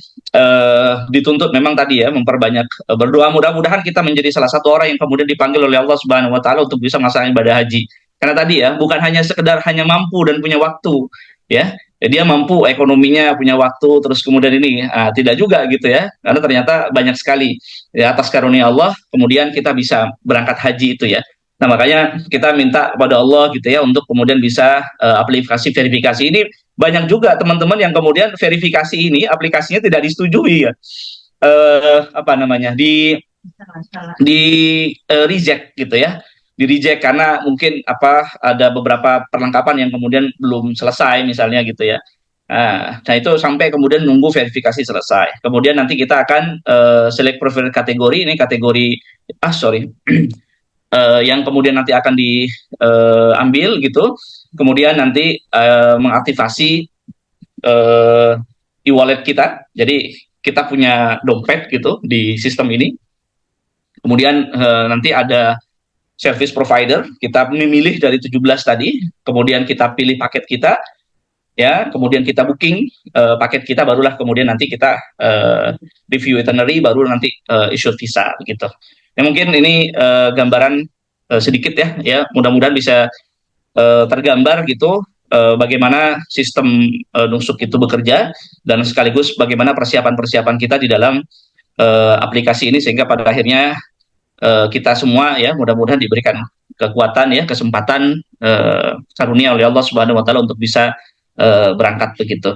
dituntut memang tadi ya memperbanyak berdoa. Mudah-mudahan kita menjadi salah satu orang yang kemudian dipanggil oleh Allah Subhanahu Wa Taala untuk bisa melaksanakan ibadah haji. Karena tadi ya bukan hanya sekedar hanya mampu dan punya waktu ya. Dia mampu ekonominya, punya waktu, terus kemudian ini tidak juga gitu ya, karena ternyata banyak sekali ya atas karunia Allah kemudian kita bisa berangkat haji itu ya. Nah makanya kita minta kepada Allah gitu ya untuk kemudian bisa aplikasi verifikasi ini. Banyak juga teman-teman yang kemudian verifikasi ini aplikasinya tidak disetujui ya, apa namanya, di reject gitu ya, di reject karena mungkin apa ada beberapa perlengkapan yang kemudian belum selesai misalnya gitu ya. Nah itu sampai kemudian nunggu verifikasi selesai. Kemudian nanti kita akan select preferred kategori, ini kategori yang kemudian nanti akan diambil gitu. Kemudian nanti mengaktifasi e-wallet kita. Jadi kita punya dompet gitu di sistem ini. Kemudian nanti ada service provider, kita memilih dari 17 tadi, kemudian kita pilih paket kita, ya, kemudian kita booking paket kita, barulah kemudian nanti kita review itinerary, baru nanti issue visa, gitu. Ya mungkin ini gambaran sedikit ya, mudah-mudahan bisa tergambar gitu bagaimana sistem nusuk itu bekerja, dan sekaligus bagaimana persiapan-persiapan kita di dalam aplikasi ini, sehingga pada akhirnya kita semua ya mudah-mudahan diberikan kekuatan ya, kesempatan karunia oleh Allah Subhanahu Wa Taala untuk bisa berangkat begitu.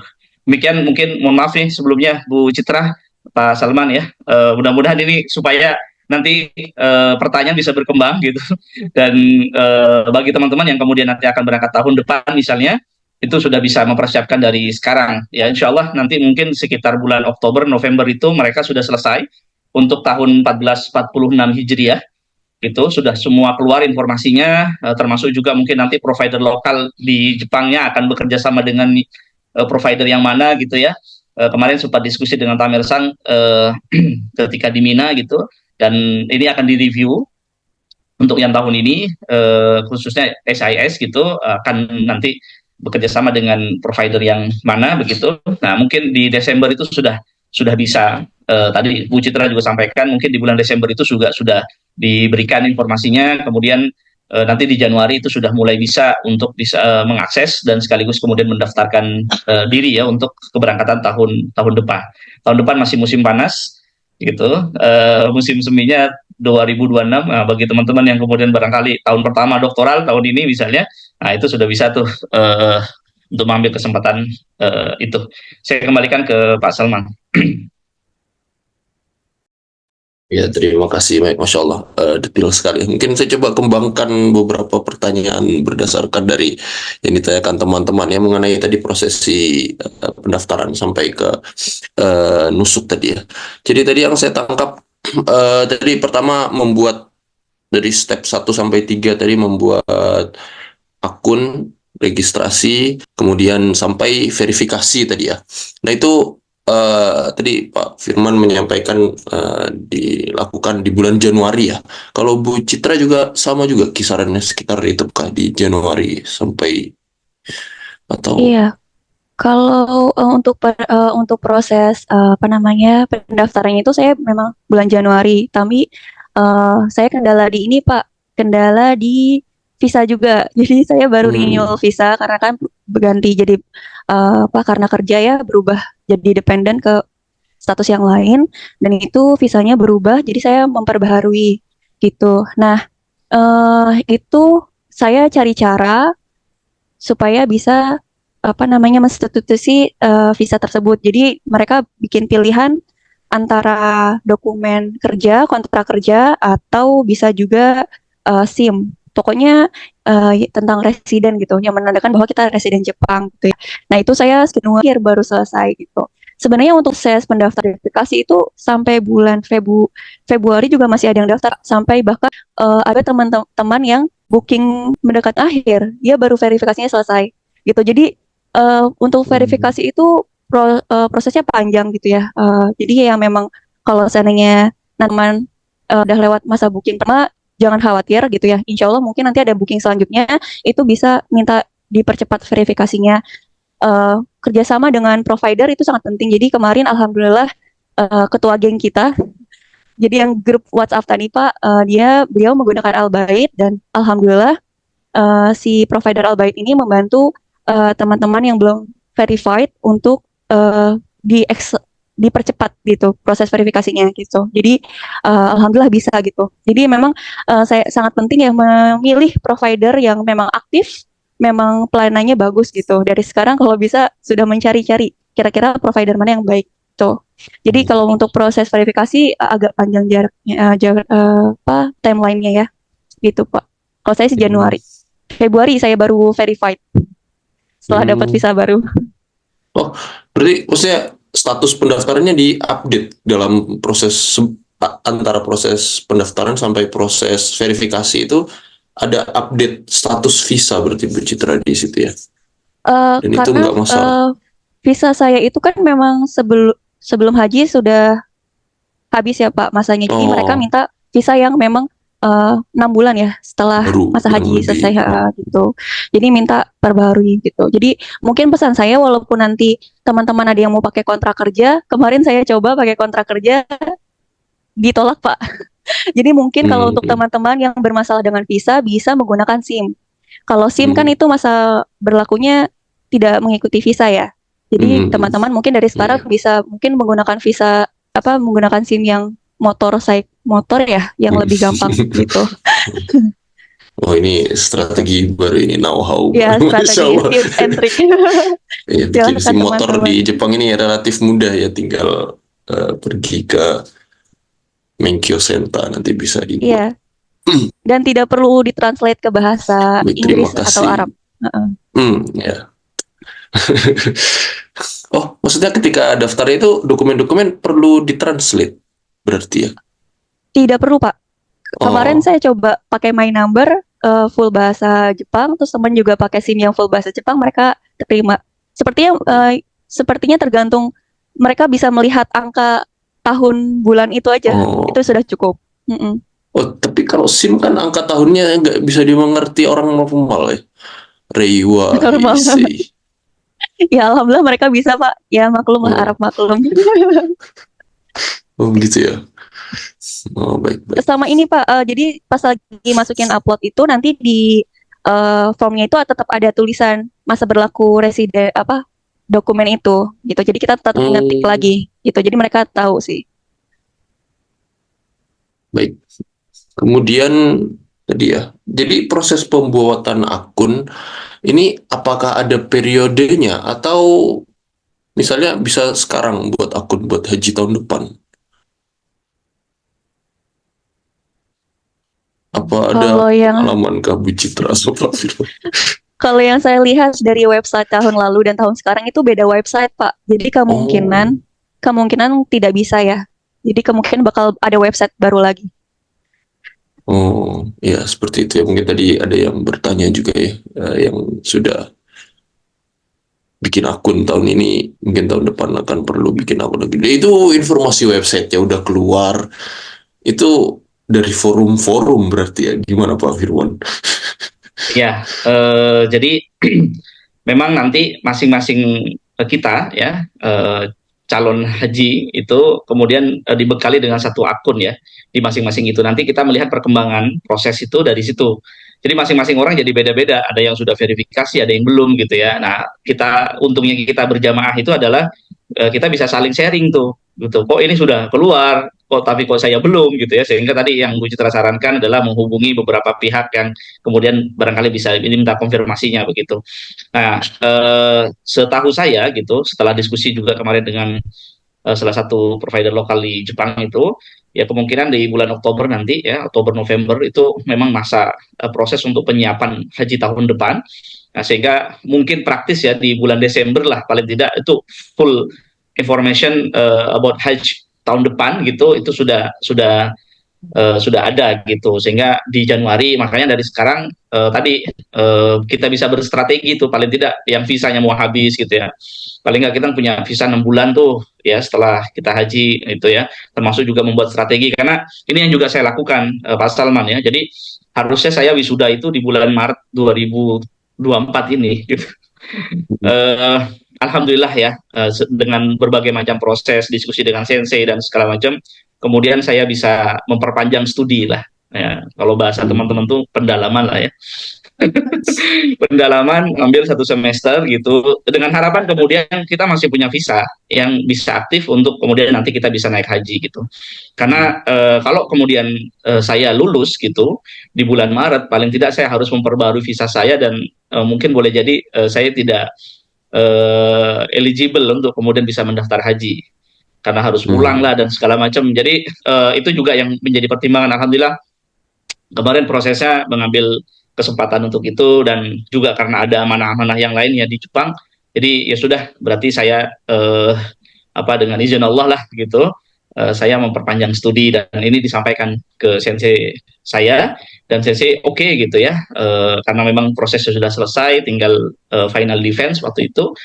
Demikian, mungkin mohon maaf nih sebelumnya Bu Citra, Pak Salman ya. Mudah-mudahan ini supaya nanti pertanyaan bisa berkembang gitu, dan bagi teman-teman yang kemudian nanti akan berangkat tahun depan misalnya, itu sudah bisa mempersiapkan dari sekarang ya. Insya Allah nanti mungkin sekitar bulan Oktober November itu mereka sudah selesai untuk tahun 1446 Hijriah, itu sudah semua keluar informasinya, termasuk juga mungkin nanti provider lokal di Jepangnya akan bekerja sama dengan provider yang mana gitu ya. Kemarin sempat diskusi dengan Tamer Sang ketika di Mina gitu, dan ini akan direview untuk yang tahun ini, khususnya SIS gitu, akan nanti bekerja sama dengan provider yang mana begitu. Nah mungkin di Desember itu sudah bisa, tadi Bu Citra juga sampaikan, mungkin di bulan Desember itu juga sudah diberikan informasinya, kemudian nanti di Januari itu sudah mulai bisa untuk bisa mengakses dan sekaligus kemudian mendaftarkan diri ya untuk keberangkatan tahun depan. Tahun depan masih musim panas gitu, musim seminya 2026. Nah, bagi teman-teman yang kemudian barangkali tahun pertama doktoral tahun ini misalnya, nah itu sudah bisa tuh untuk mengambil kesempatan itu. Saya kembalikan ke Pak Salman. Ya, terima kasih, baik, Masya Allah, detail sekali. Mungkin saya coba kembangkan beberapa pertanyaan berdasarkan dari yang ditanyakan teman-teman ya, mengenai tadi prosesi pendaftaran sampai ke nusuk tadi ya. Jadi tadi yang saya tangkap, tadi pertama membuat dari step 1 sampai 3 tadi, membuat akun, registrasi, kemudian sampai verifikasi tadi ya. Nah itu tadi Pak Firman menyampaikan dilakukan di bulan Januari ya. Kalau Bu Citra juga sama juga kisarannya sekitar itu kah, di Januari sampai, atau? Iya. Kalau untuk proses apa namanya pendaftarannya itu saya memang bulan Januari, tapi saya kendala di ini Pak, kendala di visa juga. Jadi saya baru renewal visa karena kan berganti jadi apa karena kerja ya berubah jadi dependen ke status yang lain dan itu visanya berubah, jadi saya memperbaharui gitu. Nah, itu saya cari cara supaya bisa apa namanya menstitusi visa tersebut. Jadi mereka bikin pilihan antara dokumen kerja, kontrak kerja, atau bisa juga SIM. Pokoknya tentang residen gitu, yang menandakan bahwa kita residen Jepang gitu ya. Nah itu saya skenario baru selesai gitu. Sebenarnya untuk proses pendaftar verifikasi itu sampai bulan Februari juga masih ada yang daftar, sampai bahkan ada teman-teman yang booking mendekat akhir, dia baru verifikasinya selesai gitu. Jadi untuk verifikasi itu prosesnya panjang gitu ya. Jadi ya memang kalau seandainya teman udah lewat masa booking pertama, jangan khawatir gitu ya. Insya Allah mungkin nanti ada booking selanjutnya, itu bisa minta dipercepat verifikasinya. Kerjasama dengan provider itu sangat penting. Jadi kemarin alhamdulillah ketua geng kita, jadi yang grup WhatsApp tadi Pak, beliau menggunakan Albait dan alhamdulillah si provider Albait ini membantu teman-teman yang belum verified untuk dipercepat gitu proses verifikasinya gitu. Jadi alhamdulillah bisa gitu. Jadi memang saya sangat penting ya memilih provider yang memang aktif, memang pelayanannya bagus gitu. Dari sekarang kalau bisa sudah mencari-cari kira-kira provider mana yang baik tuh. Jadi kalau untuk proses verifikasi agak panjang jaraknya, timelinenya ya, gitu Pak. Kalau saya sih Januari, Februari saya baru verified setelah dapat visa baru. Oh, berarti maksudnya status pendaftarannya diupdate dalam proses antara proses pendaftaran sampai proses verifikasi itu ada update status visa berarti Bu Citra di situ ya. Dan itu Karena nggak masalah. visa saya itu kan memang sebelum haji sudah habis ya Pak masanya. Jadi mereka minta visa yang memang 6 bulan ya setelah Baru masa haji lebih. selesai gitu. Jadi minta perbarui gitu. Jadi mungkin pesan saya walaupun nanti teman-teman ada yang mau pakai kontrak kerja, kemarin saya coba pakai kontrak kerja ditolak Pak. Jadi mungkin kalau untuk teman-teman yang bermasalah dengan visa bisa menggunakan SIM. Kalau SIM kan itu masa berlakunya tidak mengikuti visa ya. Jadi teman-teman mungkin dari sekarang bisa mungkin menggunakan visa menggunakan SIM yang motor ya yang lebih gampang gitu. Oh ini strategi baru ini know-how. Ya strategi tips and trick. Ya, bikin SIM motor di Jepang ini relatif mudah ya, tinggal pergi ke Menkyo Senta nanti bisa dibuat. Iya. Dan tidak perlu ditranslate ke bahasa Inggris atau Arab. Ya. Oh, maksudnya ketika daftar itu dokumen-dokumen perlu ditranslate berarti ya? Tidak perlu Pak. Kemarin saya coba pakai My Number full bahasa Jepang, terus teman juga pakai SIM yang full bahasa Jepang, mereka terima. Sepertinya tergantung mereka bisa melihat angka tahun bulan itu aja, itu sudah cukup. Oh, tapi kalau SIM kan angka tahunnya nggak bisa dimengerti orang normal ya. Reiwa, Issei. Ya alhamdulillah mereka bisa Pak. Ya maklum lah, Arab maklum. Oh gitu ya. Oh baik. Sama ini Pak, jadi pas lagi masukin upload itu nanti di formnya itu tetap ada tulisan masa berlaku residen dokumen itu gitu. Jadi kita tetap ngetik lagi gitu. Jadi mereka tahu sih. Baik. Kemudian tadi ya. Jadi proses pembuatan akun ini apakah ada periodenya atau misalnya bisa sekarang buat akun buat haji tahun depan? Apa ada pengalaman Bu Citra soal itu? Kalau yang saya lihat dari website tahun lalu dan tahun sekarang itu beda website Pak. Jadi kemungkinan tidak bisa ya. Jadi kemungkinan bakal ada website baru lagi. Oh ya seperti itu ya. Mungkin tadi ada yang bertanya juga ya, yang sudah bikin akun tahun ini, mungkin tahun depan akan perlu bikin akun lagi. Itu informasi website ya udah keluar. Itu dari forum-forum berarti ya, gimana Pak Firwan? Ya, jadi memang nanti masing-masing kita ya, calon haji itu kemudian dibekali dengan satu akun ya di masing-masing itu. Nanti kita melihat perkembangan proses itu dari situ. Jadi masing-masing orang jadi beda-beda. Ada yang sudah verifikasi, ada yang belum gitu ya. Nah, untungnya kita berjamaah itu adalah kita bisa saling sharing tuh gitu. Kok ini sudah keluar, kok tapi kok saya belum gitu ya. Sehingga tadi yang Bu Citra sarankan adalah menghubungi beberapa pihak yang kemudian barangkali bisa minta konfirmasinya begitu. Nah, setahu saya gitu, setelah diskusi juga kemarin dengan salah satu provider lokal di Jepang itu, ya kemungkinan di bulan Oktober nanti ya, Oktober November itu memang masa proses untuk penyiapan haji tahun depan. Nah, sehingga mungkin praktis ya di bulan Desember lah paling tidak itu full information about haji tahun depan gitu, itu sudah ada gitu, sehingga di Januari makanya dari sekarang tadi kita bisa berstrategi tuh, paling tidak yang visanya mau habis gitu ya, paling nggak kita punya visa 6 bulan tuh ya setelah kita haji itu ya, termasuk juga membuat strategi, karena ini yang juga saya lakukan Pak Salman ya. Jadi harusnya saya wisuda itu di bulan Maret 2024 ini gitu. Alhamdulillah ya, dengan berbagai macam proses diskusi dengan sensei dan segala macam, kemudian saya bisa memperpanjang studi lah. Ya, kalau bahasa teman-teman tuh pendalaman lah ya. Pendalaman ambil 1 semester gitu, dengan harapan kemudian kita masih punya visa yang bisa aktif untuk kemudian nanti kita bisa naik haji gitu. Karena kalau kemudian saya lulus gitu di bulan Maret, paling tidak saya harus memperbarui visa saya, dan mungkin boleh jadi saya tidak eligible untuk kemudian bisa mendaftar haji karena harus pulang lah dan segala macam. Jadi itu juga yang menjadi pertimbangan. Alhamdulillah kemarin prosesnya mengambil kesempatan untuk itu, dan juga karena ada amanah-amanah yang lain ya di Jepang. Jadi ya sudah, berarti saya dengan izin Allah lah gitu, saya memperpanjang studi, dan ini disampaikan ke sensei saya, dan sensei oke gitu ya, karena memang prosesnya sudah selesai, tinggal final defense waktu itu,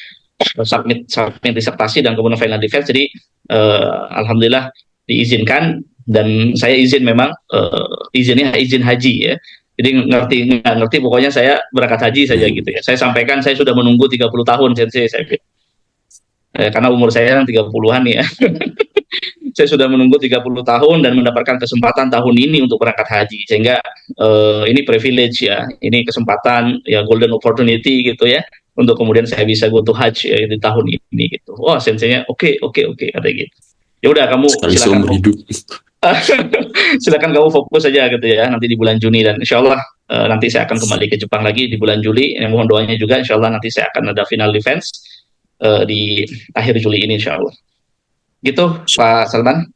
submit disertasi dan kemudian final defense. Jadi alhamdulillah diizinkan, dan saya izin memang izinnya izin haji ya. Jadi nggak ngerti pokoknya saya berangkat haji saja gitu ya. Saya sampaikan saya sudah menunggu 30 tahun sensei, saya karena umur saya kan 30-an ya. Saya sudah menunggu 30 tahun dan mendapatkan kesempatan tahun ini untuk berangkat haji, sehingga ini privilege ya, ini kesempatan ya, golden opportunity gitu ya, untuk kemudian saya bisa go to haji ya, di tahun ini gitu. Wah, senseinya oke ada gitu. Ya udah, kamu Sekali silakan seumur hidup. silakan kamu fokus saja gitu ya, nanti di bulan Juni, dan insya Allah nanti saya akan kembali ke Jepang lagi di bulan Juli. Yang mohon doanya juga, insya Allah nanti saya akan ada final defense di akhir Juli ini insya Allah. Gitu Pak Salman.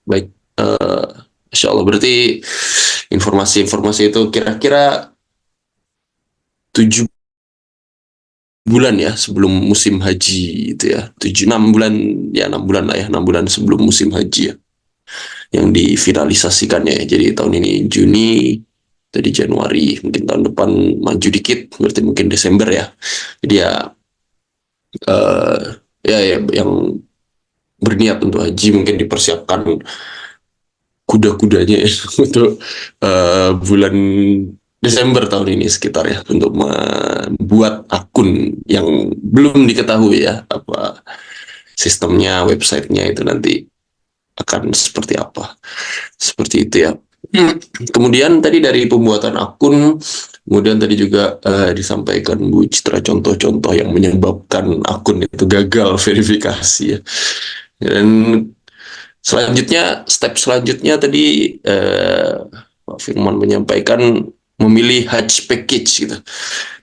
Baik, insya Allah berarti informasi-informasi itu kira-kira 7 bulan ya sebelum musim haji itu ya, 6 bulan ya, 6 bulan lah ya, 6 bulan sebelum musim haji ya yang difinalisasikannya ya. Jadi tahun ini Juni, tadi Januari, mungkin tahun depan maju dikit, berarti mungkin Desember ya. Jadi ya yang berniat untuk haji mungkin dipersiapkan kuda-kudanya ya, untuk bulan Desember tahun ini sekitar ya, untuk membuat akun yang belum diketahui ya apa sistemnya, websitenya itu nanti akan seperti apa, seperti itu ya. Kemudian tadi dari pembuatan akun, kemudian tadi juga disampaikan Bu Citra contoh-contoh yang menyebabkan akun itu gagal verifikasi ya. Dan selanjutnya, step selanjutnya tadi Pak Firman menyampaikan memilih Hajj package gitu.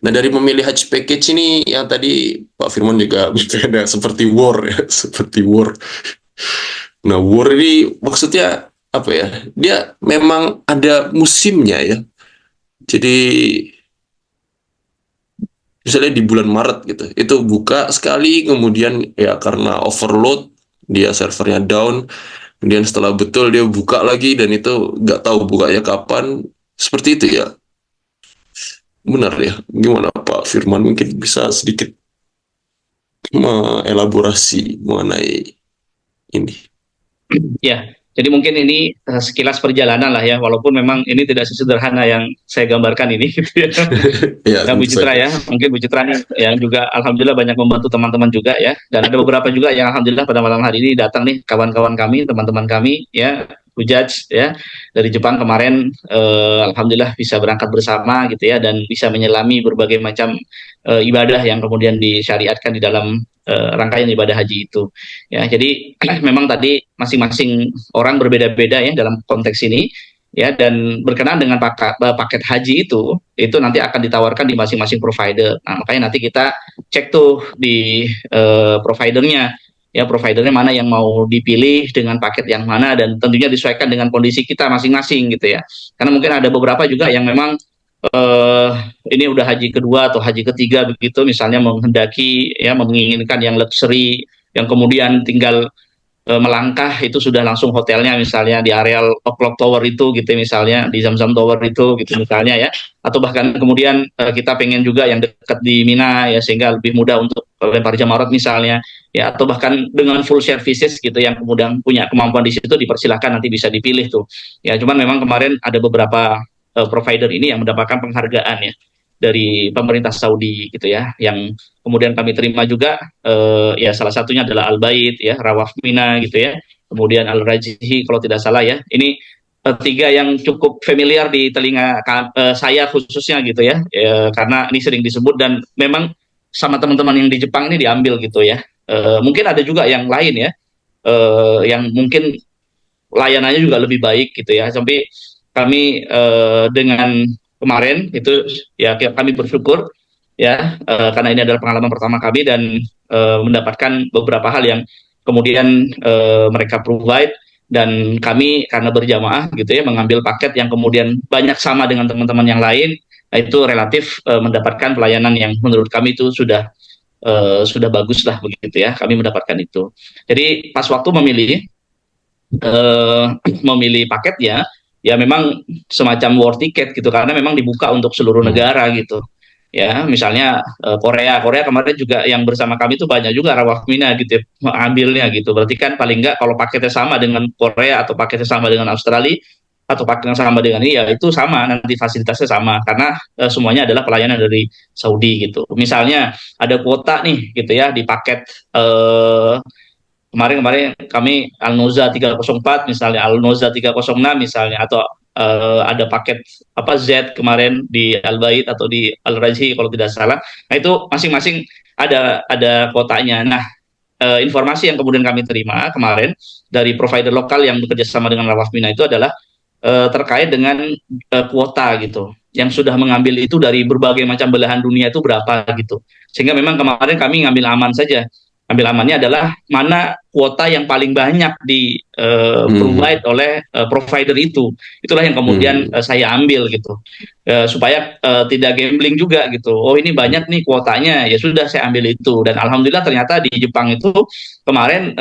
Nah, dari memilih Hajj package ini yang tadi Pak Firman juga ada seperti war ya, seperti war. Nah, war ini maksudnya apa ya? Dia memang ada musimnya ya. Jadi misalnya di bulan Maret gitu, itu buka sekali, kemudian ya karena overload dia servernya down, kemudian setelah betul dia buka lagi, dan itu nggak tahu bukanya kapan, seperti itu ya. Benar ya? Gimana Pak Firman, mungkin bisa sedikit mengelaborasi mengenai ini? Ya, Jadi mungkin ini sekilas perjalanan lah ya, walaupun memang ini tidak sesederhana yang saya gambarkan ini gitu ya. Ya, Dan Bu Citra ya, mungkin Bu Citra nih yang juga alhamdulillah banyak membantu teman-teman juga ya. Dan ada beberapa juga yang alhamdulillah pada malam hari ini datang nih kawan-kawan kami, teman-teman kami ya, Hujaj ya dari Jepang kemarin, alhamdulillah bisa berangkat bersama gitu ya, dan bisa menyelami berbagai macam ibadah yang kemudian disyariatkan di dalam rangkaian ibadah haji itu. Ya, jadi memang tadi masing-masing orang berbeda-beda ya dalam konteks ini ya, dan berkenaan dengan paket haji itu nanti akan ditawarkan di masing-masing provider. Nah, makanya nanti kita cek tuh di providernya ya, providernya mana yang mau dipilih dengan paket yang mana, dan tentunya disesuaikan dengan kondisi kita masing-masing gitu ya. Karena mungkin ada beberapa juga yang memang ini udah haji kedua atau haji ketiga begitu, misalnya menghendaki ya, menginginkan yang luxury, yang kemudian tinggal melangkah itu sudah langsung hotelnya misalnya di areal Clock Tower itu gitu misalnya, di Zamzam Tower itu gitu misalnya ya, atau bahkan kemudian kita pengen juga yang dekat di Mina ya, sehingga lebih mudah untuk lempar jamarat misalnya ya, atau bahkan dengan full services gitu yang kemudian punya kemampuan di situ, dipersilahkan nanti bisa dipilih tuh ya. Cuman memang kemarin ada beberapa provider ini yang mendapatkan penghargaan ya dari pemerintah Saudi gitu ya, yang kemudian kami terima juga ya, salah satunya adalah Al Bait ya, Rawaf Mina gitu ya, kemudian Al Rajhi kalau tidak salah ya. Ini tiga yang cukup familiar di telinga saya khususnya gitu ya, karena ini sering disebut dan memang sama teman-teman yang di Jepang ini diambil gitu ya. Mungkin ada juga yang lain ya, yang mungkin layanannya juga lebih baik gitu ya, sampai kami dengan kemarin itu ya kami bersyukur ya, karena ini adalah pengalaman pertama kami, dan mendapatkan beberapa hal yang kemudian mereka provide, dan kami karena berjamaah gitu ya mengambil paket yang kemudian banyak sama dengan teman-teman yang lain. Nah, itu relatif mendapatkan pelayanan yang menurut kami itu sudah bagus lah begitu ya, kami mendapatkan itu. Jadi pas waktu memilih paketnya ya, memang semacam war ticket gitu, karena memang dibuka untuk seluruh negara gitu ya. Misalnya Korea kemarin juga yang bersama kami itu banyak juga Rawaf Mina gitu ya, ambilnya gitu. Berarti kan paling enggak kalau paketnya sama dengan Korea atau paketnya sama dengan Australia atau paketnya sama dengan ini ya, itu sama nanti fasilitasnya sama, karena semuanya adalah pelayanan dari Saudi gitu. Misalnya ada kuota nih gitu ya di paket kemarin kami Al-Noza 304 misalnya, Al-Noza 306 misalnya, atau ada paket Z kemarin di Al-Bait atau di Al-Rajhi kalau tidak salah. Nah, itu masing-masing ada kuotanya. Nah, informasi yang kemudian kami terima kemarin dari provider lokal yang bekerja sama dengan Rawaf Mina itu adalah terkait dengan kuota gitu, yang sudah mengambil itu dari berbagai macam belahan dunia itu berapa gitu. Sehingga memang kemarin kami ngambil aman saja. Ambil amannya adalah mana kuota yang paling banyak di provide oleh provider itu. Itulah yang kemudian saya ambil gitu, supaya tidak gambling juga gitu. Oh, ini banyak nih kuotanya, ya sudah saya ambil itu. Dan alhamdulillah ternyata di Jepang itu kemarin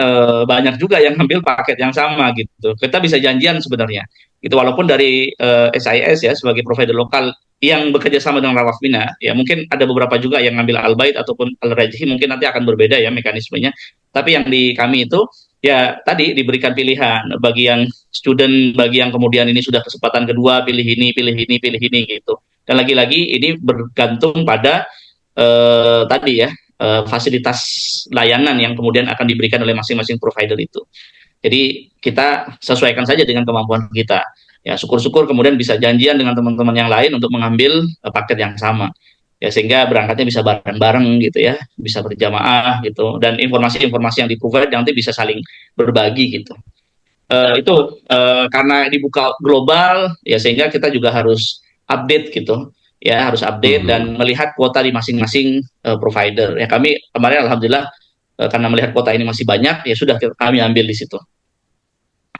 banyak juga yang ambil paket yang sama gitu. Kita bisa janjian sebenarnya gitu, walaupun dari SIS ya sebagai provider lokal yang bekerja sama dengan Rawaf Mina, ya mungkin ada beberapa juga yang ngambil Al-Bait ataupun Al-Rajhi, mungkin nanti akan berbeda ya mekanismenya. Tapi yang di kami itu ya tadi diberikan pilihan bagi yang student, bagi yang kemudian ini sudah kesempatan kedua, pilih ini gitu. Dan lagi-lagi ini bergantung pada tadi ya fasilitas layanan yang kemudian akan diberikan oleh masing-masing provider itu. Jadi kita sesuaikan saja dengan kemampuan kita. Ya, syukur-syukur kemudian bisa janjian dengan teman-teman yang lain untuk mengambil paket yang sama. Ya, sehingga berangkatnya bisa bareng-bareng gitu ya, bisa berjamaah gitu, dan informasi-informasi yang di-provide nanti bisa saling berbagi gitu. Itu karena dibuka global ya, sehingga kita juga harus update gitu. Ya, harus update dan melihat kuota di masing-masing provider. Ya, kami kemarin alhamdulillah karena melihat kuota ini masih banyak, ya sudah kami ambil di situ.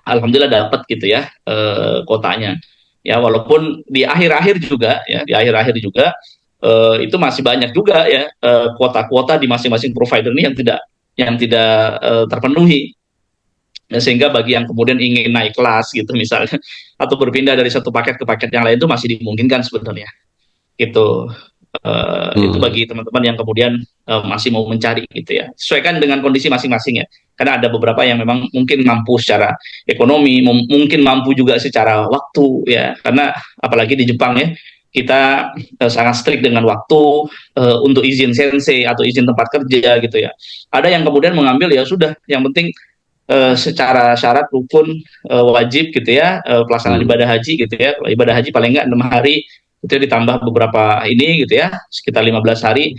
Alhamdulillah dapat gitu ya kuotanya. Ya, walaupun di akhir-akhir juga itu masih banyak juga ya kuota-kuota di masing-masing provider ini yang tidak terpenuhi. Ya, sehingga bagi yang kemudian ingin naik kelas gitu misalnya, atau berpindah dari satu paket ke paket yang lain itu masih dimungkinkan sebenarnya. Gitu. Itu bagi teman-teman yang kemudian masih mau mencari gitu ya. Sesuaikan dengan kondisi masing-masing ya. Karena ada beberapa yang memang mungkin mampu secara ekonomi, mungkin mampu juga secara waktu ya. Karena apalagi di Jepang ya, kita sangat strict dengan waktu untuk izin sensei atau izin tempat kerja gitu ya. Ada yang kemudian mengambil ya sudah, yang penting secara syarat rukun wajib gitu ya, pelaksanaan ibadah haji gitu ya. Ibadah haji paling enggak 6 hari itu ditambah beberapa ini gitu ya, sekitar 15 hari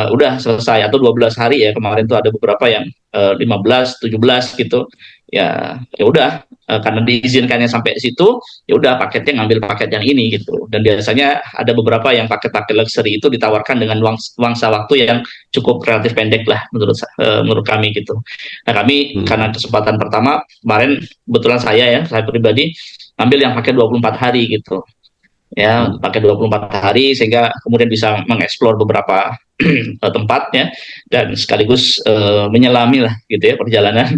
udah selesai, atau 12 hari ya, kemarin tuh ada beberapa yang 15 17 gitu ya. Ya udah, karena diizinkannya sampai situ, ya udah paketnya ngambil paket yang ini gitu. Dan biasanya ada beberapa yang paket-paket luxury itu ditawarkan dengan wangsa waktu yang cukup relatif pendek lah menurut kami gitu. Nah kami karena kesempatan pertama kemarin, kebetulan saya pribadi ambil yang pakai 24 hari gitu ya, pakai 24 hari sehingga kemudian bisa mengeksplor beberapa tempat ya, dan sekaligus menyelami lah gitu ya perjalanan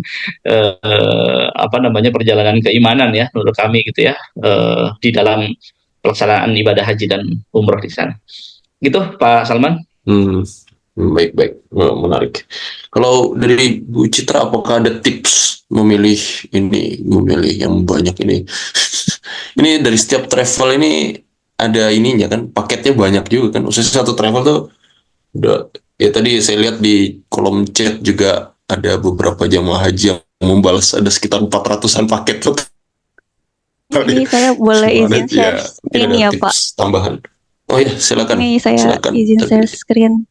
perjalanan keimanan ya menurut kami gitu ya, di dalam pelaksanaan ibadah haji dan umroh di sana. Gitu Pak Salman. Baik, menarik. Kalau dari Bu Citra, apakah ada tips memilih yang banyak ini? Ini dari setiap travel ini ada ininya kan, paketnya banyak juga kan. Khususnya satu travel tuh udah, ya tadi saya lihat di kolom chat juga ada beberapa jamaah haji yang membalas ada sekitar 400-an paket tuh. Ini saya boleh izin share ini ya Pak. Tambahan. Oh ya, silakan. Ini saya silakan. izin share screen.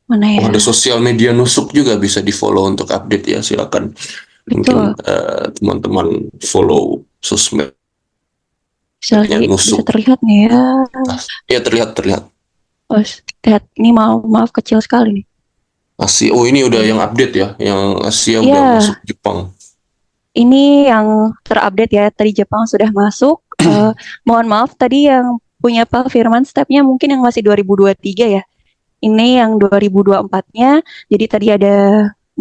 Mana ya? Ada sosial media Nusuk juga bisa di follow untuk update ya, silakan. Mungkin teman-teman follow sosmed. Bisa terlihat nih ya. Ya terlihat. Oh, lihat ini maaf kecil sekali nih. Asia. Oh ini udah yang update ya, yang Asia udah masuk Jepang. Ini yang terupdate ya, tadi Jepang sudah masuk. Mohon maaf tadi yang punya Pak Firman stepnya mungkin yang masih 2023 ya. Ini yang 2024-nya. Jadi tadi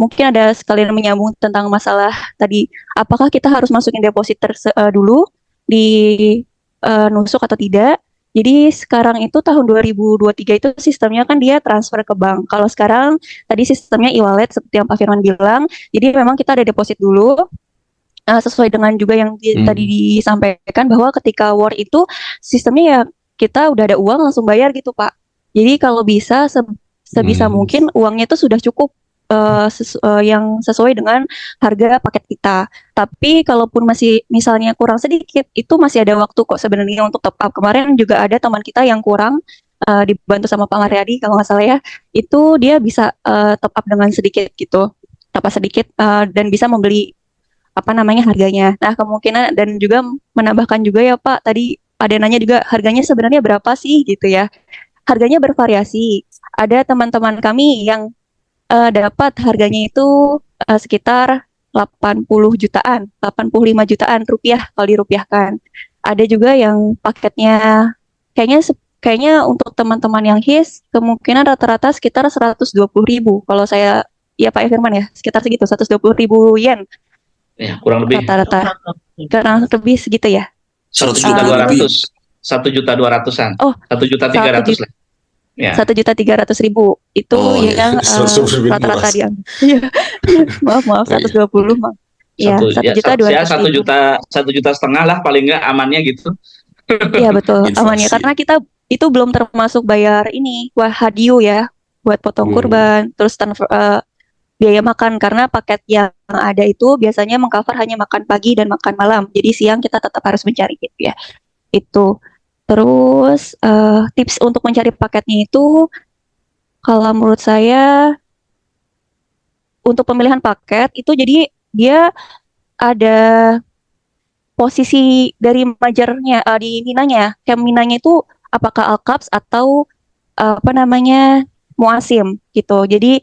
mungkin ada sekalian menyambung tentang masalah tadi, apakah kita harus masukin depositer dulu di Nusuk atau tidak. Jadi sekarang itu tahun 2023 itu sistemnya kan dia transfer ke bank. Kalau sekarang tadi sistemnya e-wallet seperti yang Pak Firman bilang. Jadi memang kita ada deposit dulu. Sesuai dengan juga yang tadi disampaikan bahwa ketika war itu sistemnya ya kita udah ada uang langsung bayar gitu Pak. Jadi kalau bisa sebisa mungkin uangnya itu sudah cukup yang sesuai dengan harga paket kita. Tapi kalaupun masih misalnya kurang sedikit, itu masih ada waktu kok sebenarnya untuk top up. Kemarin juga ada teman kita yang kurang, dibantu sama Pak Mariadi kalau nggak salah ya, itu dia bisa top up dengan sedikit gitu, top up sedikit dan bisa membeli harganya. Nah kemungkinan, dan juga menambahkan juga ya Pak, tadi ada nanya juga harganya sebenarnya berapa sih gitu ya. Harganya bervariasi. Ada teman-teman kami yang dapat harganya itu sekitar 80 jutaan, 85 jutaan rupiah kalau dirupiahkan. Ada juga yang paketnya kayaknya untuk teman-teman yang HIS kemungkinan rata-rata sekitar 120.000. Kalau saya, ya Pak Firman ya, sekitar segitu, 120.000 yen. Ya, kurang lebih. Rata-rata. Kurang lebih segitu ya. 1.200.000. 1.200.000-an. Oh, 1.300.000 lah. Ya. 1.300.000 itu yang rata-rata dia. maaf 120 mah. Ya, 1.200.000. 1 juta setengah lah paling nggak amannya gitu. Iya betul, amannya karena kita itu belum termasuk bayar ini hadiu ya, buat potong kurban, terus biaya makan, karena paket yang ada itu biasanya mengcover hanya makan pagi dan makan malam. Jadi siang kita tetap harus mencari gitu ya. Itu. Terus tips untuk mencari paketnya itu, kalau menurut saya untuk pemilihan paket itu, jadi dia ada posisi dari majernya di minanya, camp minanya itu apakah Al-Qaps atau Muasim gitu. Jadi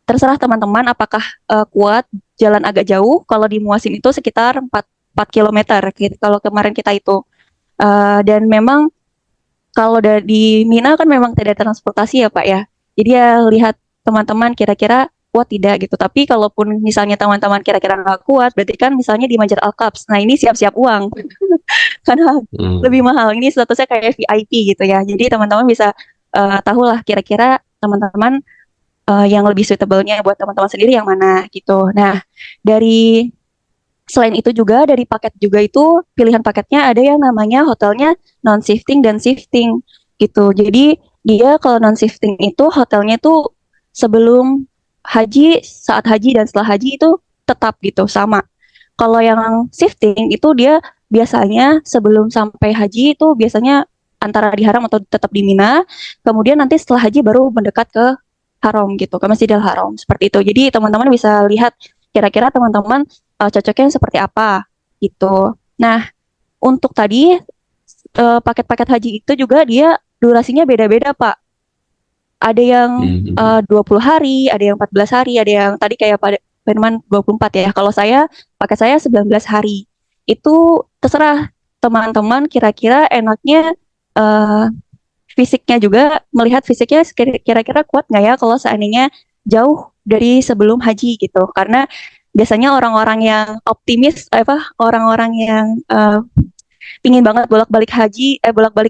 terserah teman-teman apakah kuat jalan agak jauh. Kalau di Muasim itu sekitar 4 km gitu, kalau kemarin kita itu. Dan memang kalau di Mina kan memang tidak ada transportasi ya Pak ya. Jadi ya lihat teman-teman kira-kira kuat tidak gitu. Tapi kalaupun misalnya teman-teman kira-kira nggak kuat, berarti kan misalnya di Majer Al-Kaps. Nah ini siap-siap uang karena lebih mahal. Ini statusnya kayak VIP gitu ya. Jadi teman-teman bisa tahu lah kira-kira teman-teman yang lebih suitable-nya buat teman-teman sendiri yang mana gitu. Nah dari selain itu juga dari paket juga itu pilihan paketnya ada yang namanya hotelnya non shifting dan shifting gitu. Jadi dia kalau non shifting itu hotelnya tuh sebelum haji, saat haji dan setelah haji itu tetap gitu sama. Kalau yang shifting itu dia biasanya sebelum sampai haji itu biasanya antara di haram atau tetap di Mina. Kemudian nanti setelah haji baru mendekat ke haram gitu, ke Masjidil Haram seperti itu. Jadi teman-teman bisa lihat kira-kira teman-teman cocoknya seperti apa gitu. Nah, untuk tadi paket-paket haji itu juga dia durasinya beda-beda, Pak. Ada yang 20 hari, ada yang 14 hari, ada yang tadi kayak Pak Firman 24 ya. Kalau paket saya 19 hari. Itu terserah teman-teman kira-kira enaknya fisiknya juga, melihat fisiknya kira-kira kuat nggak ya kalau seandainya jauh dari sebelum haji gitu. Karena biasanya orang-orang yang optimis, orang-orang yang pingin banget bolak-balik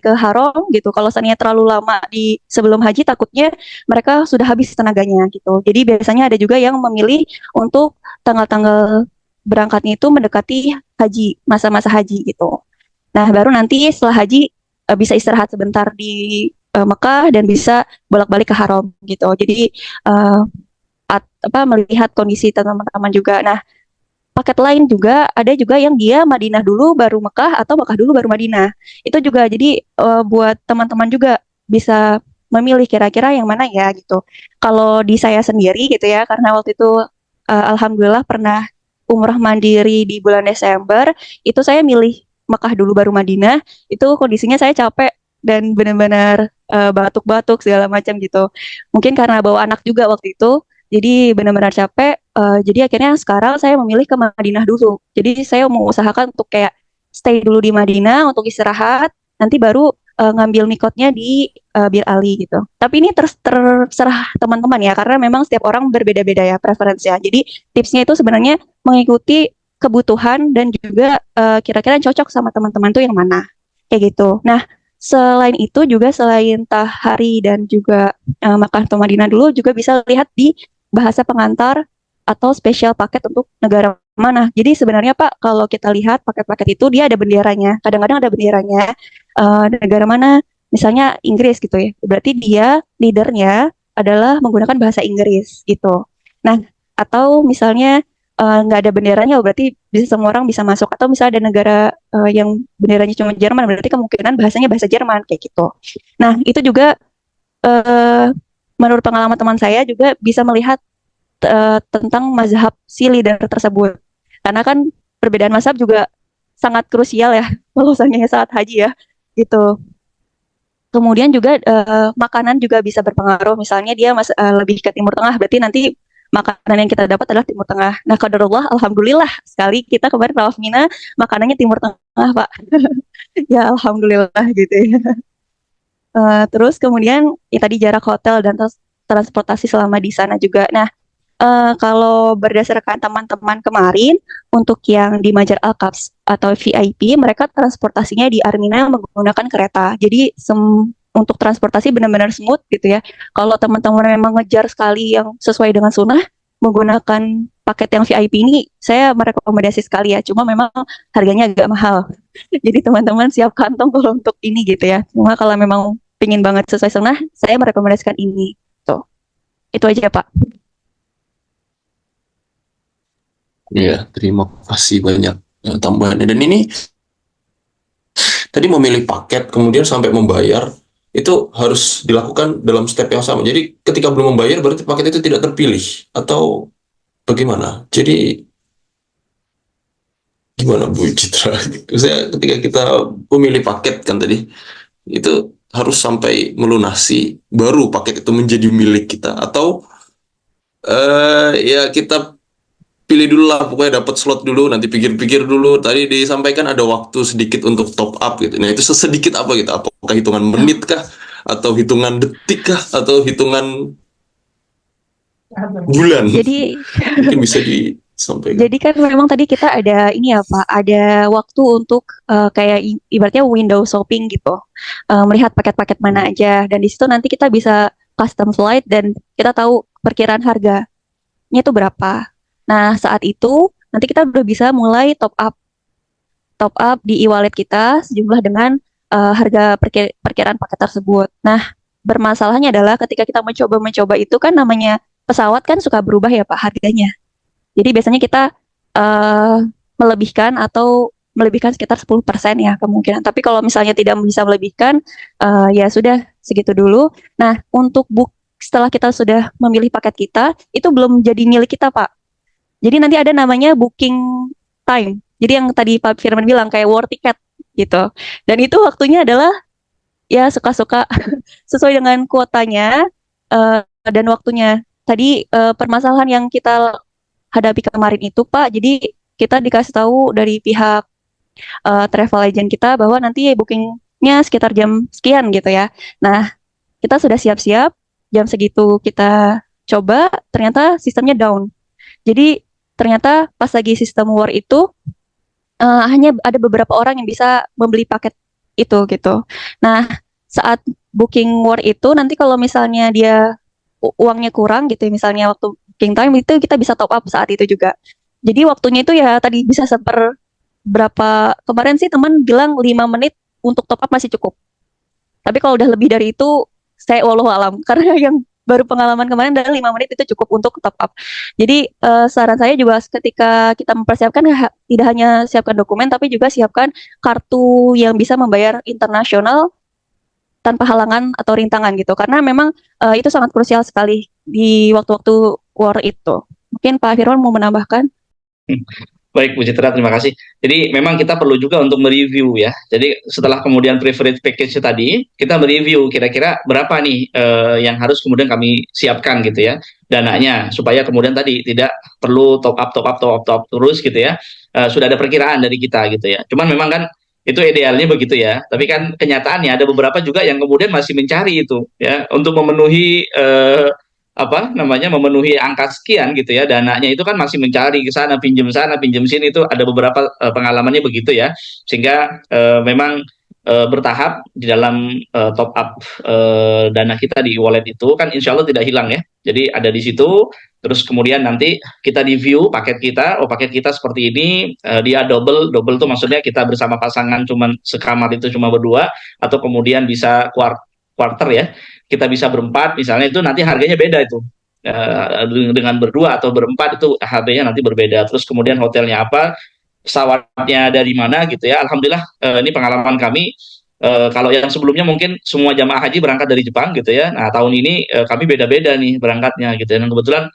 ke haram gitu. Kalau seandainya terlalu lama di sebelum haji, takutnya mereka sudah habis tenaganya gitu. Jadi biasanya ada juga yang memilih untuk tanggal-tanggal berangkatnya itu mendekati haji, masa-masa haji gitu. Nah, baru nanti setelah haji bisa istirahat sebentar di Mekah dan bisa bolak-balik ke haram gitu. Jadi melihat kondisi teman-teman juga. Nah, paket lain juga ada juga yang dia Madinah dulu baru Mekah atau Mekah dulu baru Madinah. Itu juga jadi buat teman-teman juga bisa memilih kira-kira yang mana ya gitu. Kalau di saya sendiri gitu ya, karena waktu itu alhamdulillah pernah umrah mandiri di bulan Desember, itu saya milih Mekah dulu baru Madinah. Itu kondisinya saya capek dan benar-benar batuk-batuk segala macam gitu. Mungkin karena bawa anak juga waktu itu. Jadi benar-benar capek. Jadi akhirnya sekarang saya memilih ke Madinah dulu. Jadi saya mau usahakan untuk kayak stay dulu di Madinah untuk istirahat. Nanti baru ngambil mikotnya di Bir Ali gitu. Tapi ini terserah teman-teman ya, karena memang setiap orang berbeda-beda ya preferensinya. Jadi tipsnya itu sebenarnya mengikuti kebutuhan dan juga kira-kira yang cocok sama teman-teman tuh yang mana. Kayak gitu. Nah, selain itu juga selain tahari dan juga Makkah atau Madinah dulu juga bisa lihat di bahasa pengantar atau spesial paket untuk negara mana. Jadi sebenarnya Pak, kalau kita lihat paket-paket itu dia ada benderanya. Kadang-kadang ada benderanya negara mana, misalnya Inggris gitu ya. Berarti dia leadernya adalah menggunakan bahasa Inggris gitu. Nah, atau misalnya nggak ada benderanya, berarti bisa semua orang bisa masuk. Atau misalnya ada negara yang benderanya cuma Jerman, berarti kemungkinan bahasanya bahasa Jerman kayak gitu. Nah, itu juga menurut pengalaman teman saya juga bisa melihat tentang mazhab si leader tersebut. Karena kan perbedaan mazhab juga sangat krusial ya, kalau misalnya saat haji ya, gitu. Kemudian juga makanan juga bisa berpengaruh. Misalnya dia lebih ke Timur Tengah, berarti nanti makanan yang kita dapat adalah Timur Tengah. Nah, qadarullah, alhamdulillah sekali kita kemarin tawaf Mina makanannya Timur Tengah, Pak. Ya, alhamdulillah gitu ya. Terus kemudian ya tadi jarak hotel dan transportasi selama di sana juga. Nah, kalau berdasarkan teman-teman kemarin untuk yang di Majar Al-Kaps atau VIP, mereka transportasinya di Armina menggunakan kereta. Jadi untuk transportasi benar-benar smooth gitu ya. Kalau teman-teman memang ngejar sekali yang sesuai dengan sunnah, menggunakan paket yang VIP ini, saya merekomendasi sekali ya. Cuma memang harganya agak mahal. Jadi teman-teman siap kantong kalau untuk ini gitu ya. Cuma kalau memang pengen banget sesuai sunnah, saya merekomendasikan ini. Tuh. Itu aja Pak. Iya, terima kasih banyak tambahannya. Dan ini tadi memilih paket kemudian sampai membayar itu harus dilakukan dalam step yang sama. Jadi ketika belum membayar berarti paket itu tidak terpilih atau bagaimana? Jadi gimana Bu Citra? Saya ketika kita memilih paket kan tadi itu harus sampai melunasi baru paket itu menjadi milik kita atau ya kita pilih dulu lah, pokoknya dapat slot dulu, nanti pikir-pikir dulu. Tadi disampaikan ada waktu sedikit untuk top up gitu. Nah itu sesedikit apa gitu? Apakah hitungan menit kah? Atau hitungan detik kah? Atau hitungan bulan. Jadi Mungkin bisa disampaikan. Jadi kan memang tadi kita ada ini ya Pak, ada waktu untuk kayak ibaratnya window shopping gitu, melihat paket-paket mana aja, dan di situ nanti kita bisa custom slide dan kita tahu perkiraan harganya itu berapa. Nah saat itu nanti kita udah bisa mulai top up di e-wallet kita sejumlah dengan harga perkiraan paket tersebut. Nah bermasalahnya adalah ketika kita mencoba itu kan namanya pesawat kan suka berubah ya Pak harganya. Jadi biasanya kita eh, melebihkan sekitar 10% ya kemungkinan. Tapi kalau misalnya tidak bisa melebihkan, ya sudah segitu dulu. Nah, untuk setelah kita sudah memilih paket kita, itu belum jadi milik kita, Pak. Jadi nanti ada namanya booking time. Jadi yang tadi Pak Firman bilang kayak war ticket gitu. Dan itu waktunya adalah ya suka-suka sesuai dengan kuotanya dan waktunya. Tadi permasalahan yang kita hadapi kemarin itu Pak, jadi kita dikasih tahu dari pihak travel agent kita bahwa nanti bookingnya sekitar jam sekian gitu ya. Nah, kita sudah siap-siap, jam segitu kita coba, ternyata sistemnya down. Jadi ternyata pas lagi sistem war itu hanya ada beberapa orang yang bisa membeli paket itu gitu. Nah, saat booking war itu nanti kalau misalnya dia uangnya kurang gitu, misalnya waktu booking time itu kita bisa top up saat itu juga. Jadi waktunya itu ya tadi bisa berapa kemarin sih teman bilang 5 menit untuk top up masih cukup. Tapi kalau udah lebih dari itu saya wallahu alam karena yang baru pengalaman kemarin dari 5 menit itu cukup untuk top up. Jadi saran saya juga ketika kita mempersiapkan tidak hanya siapkan dokumen tapi juga siapkan kartu yang bisa membayar internasional tanpa halangan atau rintangan gitu. Karena memang itu sangat krusial sekali di waktu-waktu war itu. Mungkin Pak Firman mau menambahkan? Baik, Bu Citra, terima kasih. Jadi memang kita perlu juga untuk mereview ya. Jadi setelah kemudian preferred package tadi, kita mereview kira-kira berapa nih yang harus kemudian kami siapkan gitu ya dananya supaya kemudian tadi tidak perlu top up terus gitu ya. Sudah ada perkiraan dari kita gitu ya. Cuman memang kan itu idealnya begitu ya. Tapi kan kenyataannya ada beberapa juga yang kemudian masih mencari itu ya untuk memenuhi memenuhi angka sekian gitu ya, dananya itu kan masih mencari ke sana pinjem sini, itu ada beberapa pengalamannya begitu ya, sehingga memang bertahap di dalam top up dana kita di wallet itu kan insya Allah tidak hilang ya, jadi ada di situ. Terus kemudian nanti kita review paket kita, paket kita seperti ini, dia double tuh maksudnya kita bersama pasangan cuman sekamar itu cuma berdua, atau kemudian bisa quarter ya, kita bisa berempat misalnya, itu nanti harganya beda itu. Dengan berdua atau berempat itu harganya nanti berbeda. Terus kemudian hotelnya apa, pesawatnya dari mana gitu ya. Alhamdulillah ini pengalaman kami, kalau yang sebelumnya mungkin semua jamaah haji berangkat dari Jepang gitu ya. Nah tahun ini kami beda-beda nih berangkatnya gitu ya. Dan kebetulan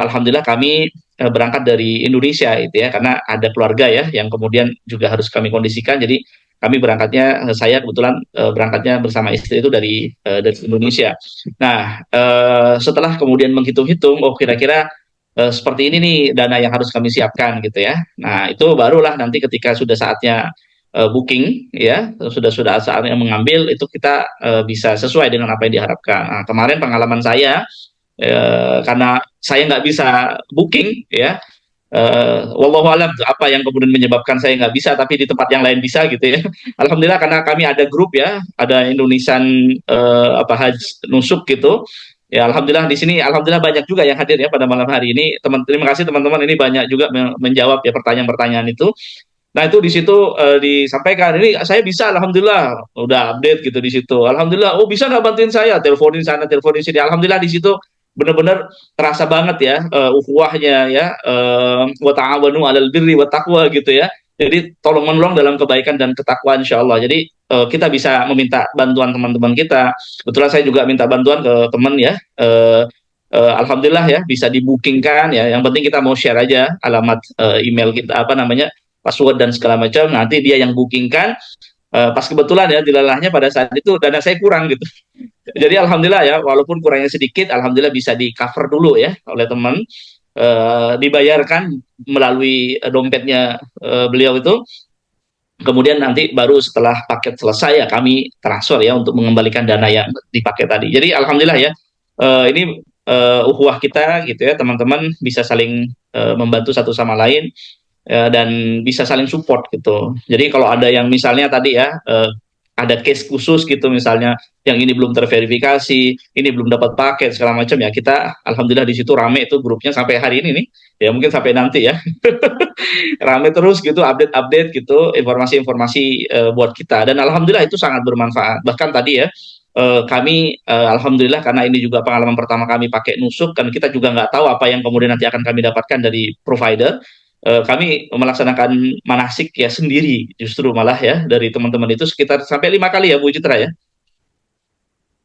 alhamdulillah kami berangkat dari Indonesia itu ya, karena ada keluarga ya yang kemudian juga harus kami kondisikan. Jadi kami berangkatnya, saya kebetulan berangkatnya bersama istri itu dari Indonesia. Nah, setelah kemudian menghitung-hitung, kira-kira seperti ini nih dana yang harus kami siapkan gitu ya. Nah, itu barulah nanti ketika sudah saatnya booking ya, sudah saatnya mengambil, itu kita bisa sesuai dengan apa yang diharapkan. Nah, kemarin pengalaman saya, karena saya nggak bisa booking ya, wallahu alam apa yang kemudian menyebabkan saya nggak bisa tapi di tempat yang lain bisa gitu ya. Alhamdulillah karena kami ada grup ya, ada Indonesian Haji Nusuk gitu ya. Alhamdulillah di sini alhamdulillah banyak juga yang hadir ya pada malam hari ini. Terima kasih teman-teman, ini banyak juga menjawab ya pertanyaan-pertanyaan itu. Nah itu di situ disampaikan, ini saya bisa, alhamdulillah udah update gitu di situ. Alhamdulillah, bisa nggak bantuin saya, teleponin sana teleponin sini. Alhamdulillah di situ benar-benar terasa banget ya ukhuwahnya ya, wa ta'awanu 'alal birri wat taqwa gitu ya. Jadi tolong menolong dalam kebaikan dan ketakwaan insyaallah. Jadi kita bisa meminta bantuan teman-teman kita. Kebetulan saya juga minta bantuan ke teman ya. Alhamdulillah ya bisa dibookingkan ya. Yang penting kita mau share aja alamat email kita, password dan segala macam. Nanti dia yang bookingkan. Pas kebetulan ya dilalahnya pada saat itu dana saya kurang gitu. Jadi alhamdulillah ya, walaupun kurangnya sedikit, alhamdulillah bisa di cover dulu ya oleh teman, dibayarkan melalui dompetnya beliau itu. Kemudian nanti baru setelah paket selesai ya kami transfer ya untuk mengembalikan dana yang dipakai tadi. Jadi alhamdulillah ya, ini ukhuwah kita gitu ya, teman-teman bisa saling membantu satu sama lain, dan bisa saling support gitu. Jadi kalau ada yang misalnya tadi ya, ada case khusus gitu misalnya, yang ini belum terverifikasi, ini belum dapat paket segala macam ya, kita alhamdulillah di situ rame itu grupnya sampai hari ini nih, ya mungkin sampai nanti ya. Rame terus gitu, update-update gitu, informasi-informasi buat kita, dan alhamdulillah itu sangat bermanfaat. Bahkan tadi ya, kami alhamdulillah, karena ini juga pengalaman pertama kami pakai nusuk, kan kita juga nggak tahu apa yang kemudian nanti akan kami dapatkan dari provider. Kami melaksanakan manasik ya sendiri, justru malah ya dari teman-teman itu sekitar sampai 5 kali ya Bu Citra ya,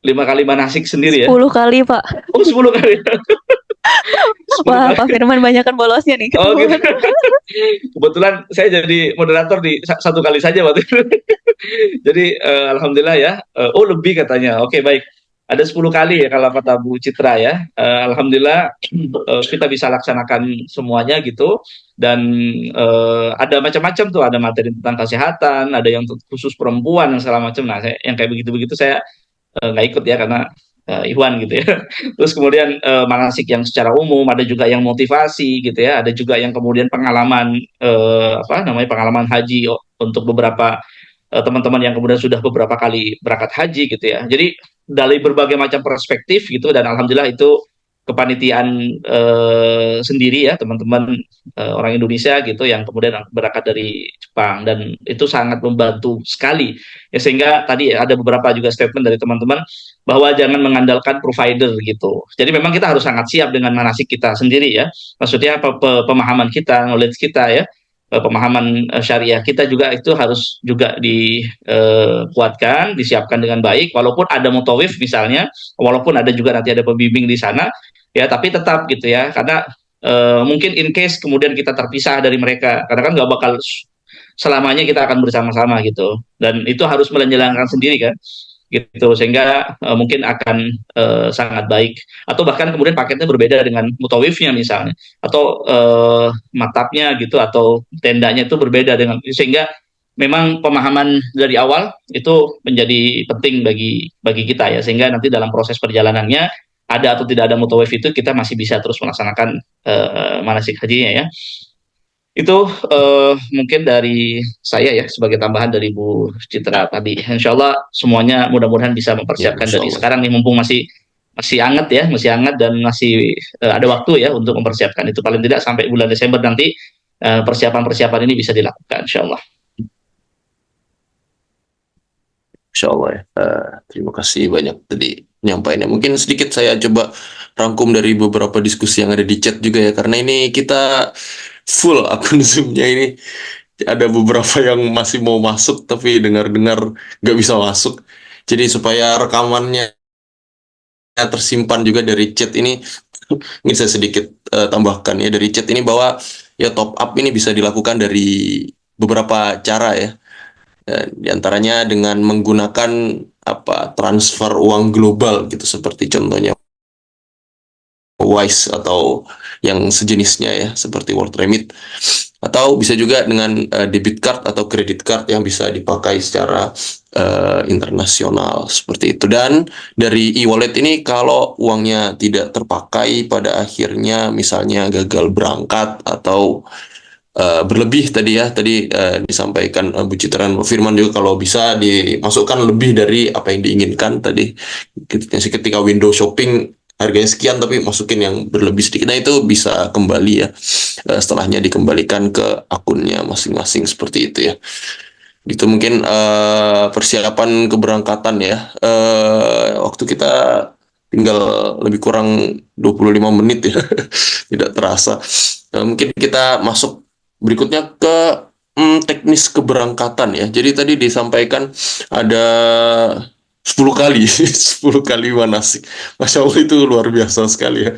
5 kali manasik sendiri ya. 10 kali, Pak. Oh, 10 kali. 10 Wah, kali. Pak Firman banyakan bolosnya nih. Oh gitu. Kebetulan saya jadi moderator di satu kali saja waktu itu. Jadi alhamdulillah ya. Oh lebih katanya. Oke baik. Ada 10 kali ya kalau kata Bu Citra ya. Alhamdulillah kita bisa laksanakan semuanya gitu. Dan ada macam-macam tuh. Ada materi tentang kesehatan, ada yang khusus perempuan dan segala macam. Nah, yang kayak begitu-begitu saya nggak ikut ya, karena Ikhwan gitu ya. Terus kemudian manasik yang secara umum, ada juga yang motivasi gitu ya, ada juga yang kemudian pengalaman apa namanya, pengalaman haji untuk beberapa teman-teman yang kemudian sudah beberapa kali berangkat haji gitu ya. Jadi dari berbagai macam perspektif gitu, dan alhamdulillah itu kepanitiaan sendiri ya, teman-teman orang Indonesia gitu yang kemudian berangkat dari Jepang, dan itu sangat membantu sekali ya, sehingga tadi ada beberapa juga statement dari teman-teman bahwa jangan mengandalkan provider gitu. Jadi memang kita harus sangat siap dengan manasik kita sendiri ya, maksudnya pemahaman kita, knowledge kita ya, pemahaman syariah kita juga itu harus juga dikuatkan, disiapkan dengan baik. Walaupun ada mutawif misalnya, walaupun ada juga nanti ada pembimbing di sana, ya tapi tetap gitu ya, karena mungkin in case kemudian kita terpisah dari mereka, karena kan nggak bakal selamanya kita akan bersama-sama gitu, dan itu harus menjalankan sendiri kan gitu, sehingga mungkin akan sangat baik. Atau bahkan kemudian paketnya berbeda dengan mutawifnya misalnya, atau matapnya gitu, atau tendanya itu berbeda dengan, sehingga memang pemahaman dari awal itu menjadi penting bagi kita ya, sehingga nanti dalam proses perjalanannya ada atau tidak ada mutawif itu kita masih bisa terus melaksanakan manasik hajinya ya. Itu mungkin dari saya ya, sebagai tambahan dari Bu Citra tadi. Insya Allah semuanya mudah-mudahan bisa mempersiapkan Insya dari Allah. sekarang nih, mumpung masih hangat ya, masih hangat, dan masih ada waktu ya untuk mempersiapkan itu, paling tidak sampai bulan Desember nanti persiapan-persiapan ini bisa dilakukan insya Allah. Insya Allah ya. Terima kasih banyak tadi penyampaiannya. Mungkin sedikit saya coba rangkum dari beberapa diskusi yang ada di chat juga ya, karena ini kita full akun Zoom-nya ini. Ada beberapa yang masih mau masuk tapi dengar-dengar nggak bisa masuk. Jadi supaya rekamannya tersimpan juga dari chat ini, ini saya sedikit tambahkan ya dari chat ini, bahwa ya top up ini bisa dilakukan dari beberapa cara ya. Di antaranya dengan menggunakan transfer uang global gitu, seperti contohnya Wise atau yang sejenisnya ya, seperti World Remit, atau bisa juga dengan debit card atau credit card yang bisa dipakai secara internasional seperti itu. Dan dari e-wallet ini, kalau uangnya tidak terpakai pada akhirnya, misalnya gagal berangkat atau berlebih tadi ya, disampaikan Bu Citra dan Bu Firman juga, kalau bisa dimasukkan lebih dari apa yang diinginkan tadi, ketika window shopping harganya sekian tapi masukin yang berlebih sedikit, nah itu bisa kembali ya, setelahnya dikembalikan ke akunnya masing-masing seperti itu ya. Gitu mungkin persiapan keberangkatan ya. Waktu kita tinggal lebih kurang 25 menit ya. Tidak terasa. Mungkin kita masuk berikutnya ke teknis keberangkatan ya. Jadi tadi disampaikan ada 10 kali 10 kali manasik. Masya Allah, itu luar biasa sekali ya.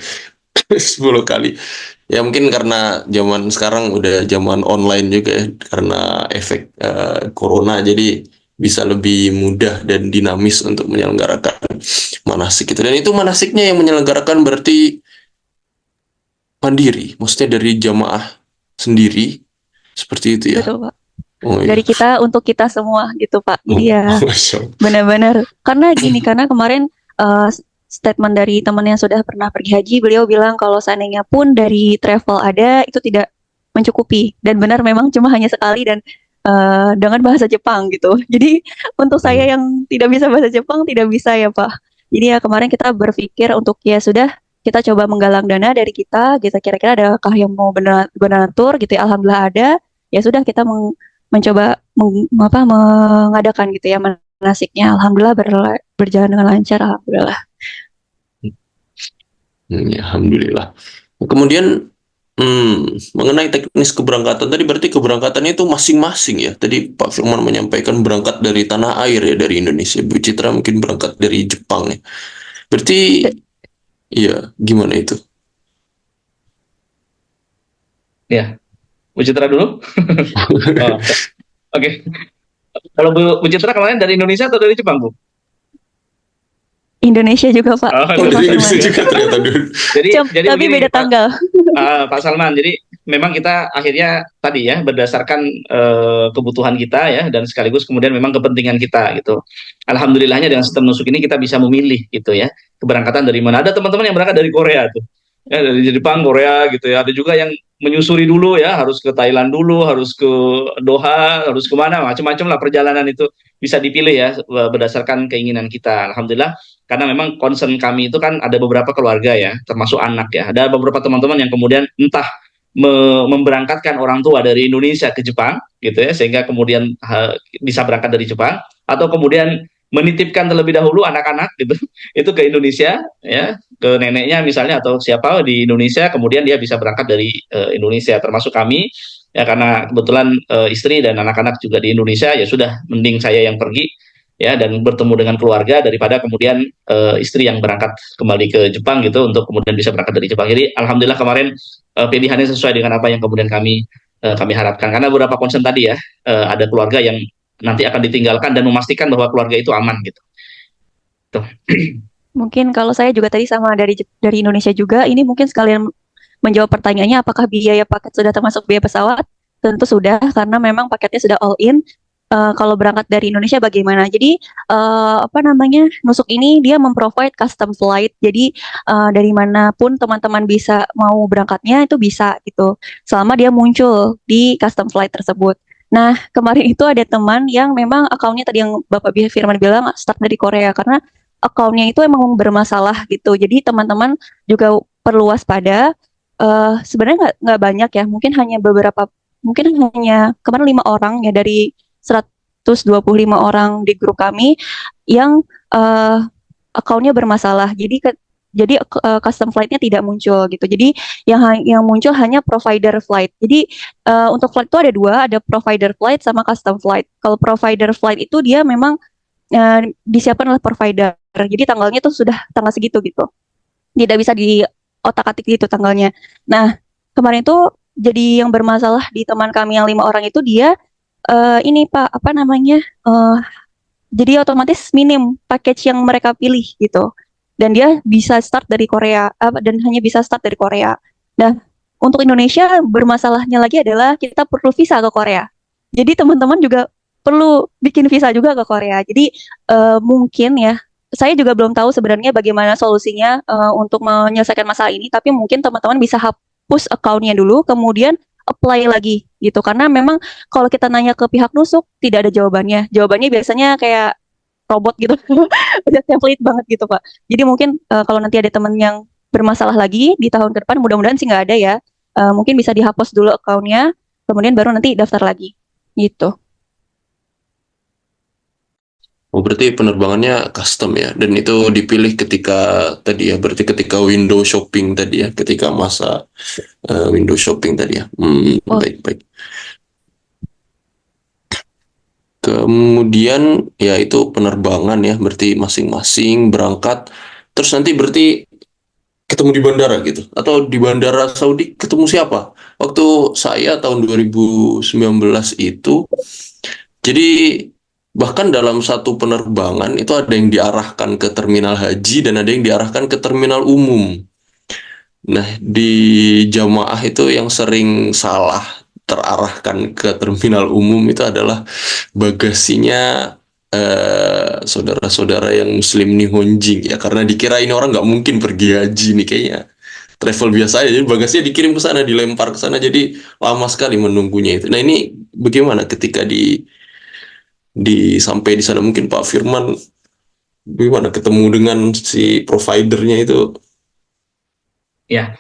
10 kali. Ya mungkin karena zaman sekarang udah zaman online juga ya, karena efek corona, jadi bisa lebih mudah dan dinamis untuk menyelenggarakan manasik itu. Dan itu manasiknya yang menyelenggarakan berarti mandiri, maksudnya dari jamaah sendiri, seperti itu ya. Betul, Pak. Oh, iya. Dari kita untuk kita semua gitu, Pak. Jadi ya Masya Allah. benar-benar, karena gini, karena kemarin statement dari teman yang sudah pernah pergi haji, beliau bilang kalau seandainya pun dari travel ada, itu tidak mencukupi. Dan benar memang cuma hanya sekali dan dengan bahasa Jepang gitu. Jadi untuk saya yang tidak bisa bahasa Jepang, tidak bisa ya Pak. Jadi ya kemarin kita berpikir untuk ya sudah, kita coba menggalang dana dari kita, gitu kira-kira adakah yang mau benar tur gitu ya, alhamdulillah ada. Ya sudah kita mencoba mengadakan gitu ya manasiknya, alhamdulillah berjalan dengan lancar, alhamdulillah. Alhamdulillah. Kemudian mengenai teknis keberangkatan tadi, berarti keberangkatannya itu masing-masing ya. Tadi Pak Firman menyampaikan berangkat dari tanah air ya, dari Indonesia. Bu Citra mungkin berangkat dari Jepang ya. Berarti iya, gimana itu? Ya, Bu Citra dulu. Oh, Oke. Kalau Bu Citra kemarin dari Indonesia atau dari Jepang, Bu? Indonesia juga Pak. Oh, Oh, dari dari Pak Indonesia Firman. juga ternyata dulu. Jadi Tapi begini, beda tanggal. Pak Salman. Jadi memang kita akhirnya tadi ya berdasarkan kebutuhan kita ya, dan sekaligus kemudian memang kepentingan kita gitu. Alhamdulillahnya dengan sistem nusuk ini kita bisa memilih gitu ya keberangkatan dari mana. Ada teman-teman yang berangkat dari Korea tuh, ya dari Jepang, Korea gitu ya. Ada juga yang menyusuri dulu ya, harus ke Thailand dulu, harus ke Doha, harus kemana, macam-macam lah perjalanan itu bisa dipilih ya berdasarkan keinginan kita. Alhamdulillah, karena memang concern kami itu kan ada beberapa keluarga ya, termasuk anak ya. Ada beberapa teman-teman yang kemudian entah memberangkatkan orang tua dari Indonesia ke Jepang gitu ya, sehingga kemudian bisa berangkat dari Jepang, atau kemudian menitipkan terlebih dahulu anak-anak gitu itu ke Indonesia ya, ke neneknya misalnya atau siapa di Indonesia, kemudian dia bisa berangkat dari Indonesia, termasuk kami ya, karena kebetulan istri dan anak-anak juga di Indonesia, ya sudah mending saya yang pergi ya dan bertemu dengan keluarga daripada kemudian istri yang berangkat kembali ke Jepang gitu untuk kemudian bisa berangkat dari Jepang. Jadi alhamdulillah kemarin pilihannya sesuai dengan apa yang kemudian kami harapkan, karena beberapa concern tadi ya, ada keluarga yang nanti akan ditinggalkan dan memastikan bahwa keluarga itu aman gitu. Tuh. Mungkin kalau saya juga tadi sama dari Indonesia juga, ini mungkin sekalian menjawab pertanyaannya apakah biaya paket sudah termasuk biaya pesawat? Tentu sudah, karena memang paketnya sudah all in. Kalau berangkat dari Indonesia bagaimana? Jadi nusuk ini dia memprovide custom flight. Jadi dari manapun teman-teman bisa mau berangkatnya itu bisa gitu. Selama dia muncul di custom flight tersebut. Nah, kemarin itu ada teman yang memang akunnya tadi yang Bapak Firman bilang start dari Korea, karena akunnya itu emang bermasalah gitu. Jadi teman-teman juga perlu waspada. Sebenarnya nggak banyak ya, mungkin hanya kemarin 5 orang ya dari 125 orang di grup kami yang akunnya bermasalah. Jadi custom flight-nya tidak muncul gitu. Jadi yang muncul hanya provider flight. Jadi untuk flight itu ada 2, ada provider flight sama custom flight. Kalau provider flight itu dia memang disiapkan oleh provider. Jadi tanggalnya tuh sudah tanggal segitu gitu. Tidak bisa di otak-atik gitu tanggalnya. Nah, kemarin itu jadi yang bermasalah di teman kami yang 5 orang itu dia ini Pak, jadi otomatis minim package yang mereka pilih gitu. Dan dia bisa start dari Korea, dan hanya bisa start dari Korea. Nah, untuk Indonesia bermasalahnya lagi adalah kita perlu visa ke Korea. Jadi teman-teman juga perlu bikin visa juga ke Korea. Jadi mungkin ya, saya juga belum tahu sebenarnya bagaimana solusinya untuk menyelesaikan masalah ini. Tapi mungkin teman-teman bisa hapus account-nya dulu, kemudian apply lagi gitu. Karena memang kalau kita nanya ke pihak nusuk tidak ada jawabannya. Jawabannya biasanya kayak robot gitu, udah template banget gitu Pak. Jadi mungkin kalau nanti ada teman yang bermasalah lagi di tahun ke depan, mudah-mudahan sih nggak ada ya. Mungkin bisa dihapus dulu account-nya, kemudian baru nanti daftar lagi, gitu. Oh, berarti penerbangannya custom ya, dan itu dipilih ketika tadi ya, berarti ketika window shopping tadi ya, ketika masa window shopping tadi ya. Baik. Kemudian ya itu penerbangan ya, berarti masing-masing berangkat, terus nanti berarti ketemu di bandara gitu, atau di bandara Saudi ketemu siapa? Waktu saya tahun 2019 itu, jadi bahkan dalam satu penerbangan itu ada yang diarahkan ke terminal haji dan ada yang diarahkan ke terminal umum. Nah, di jamaah itu yang sering salah terarahkan ke terminal umum itu adalah bagasinya saudara-saudara yang Muslim Nihonjin ya, karena dikira ini orang nggak mungkin pergi haji nih, kayaknya travel biasa aja, jadi bagasinya dikirim ke sana, dilempar ke sana, jadi lama sekali menunggunya itu. Nah ini bagaimana ketika sampai di sana, mungkin Pak Firman bagaimana ketemu dengan si providernya itu? Ya,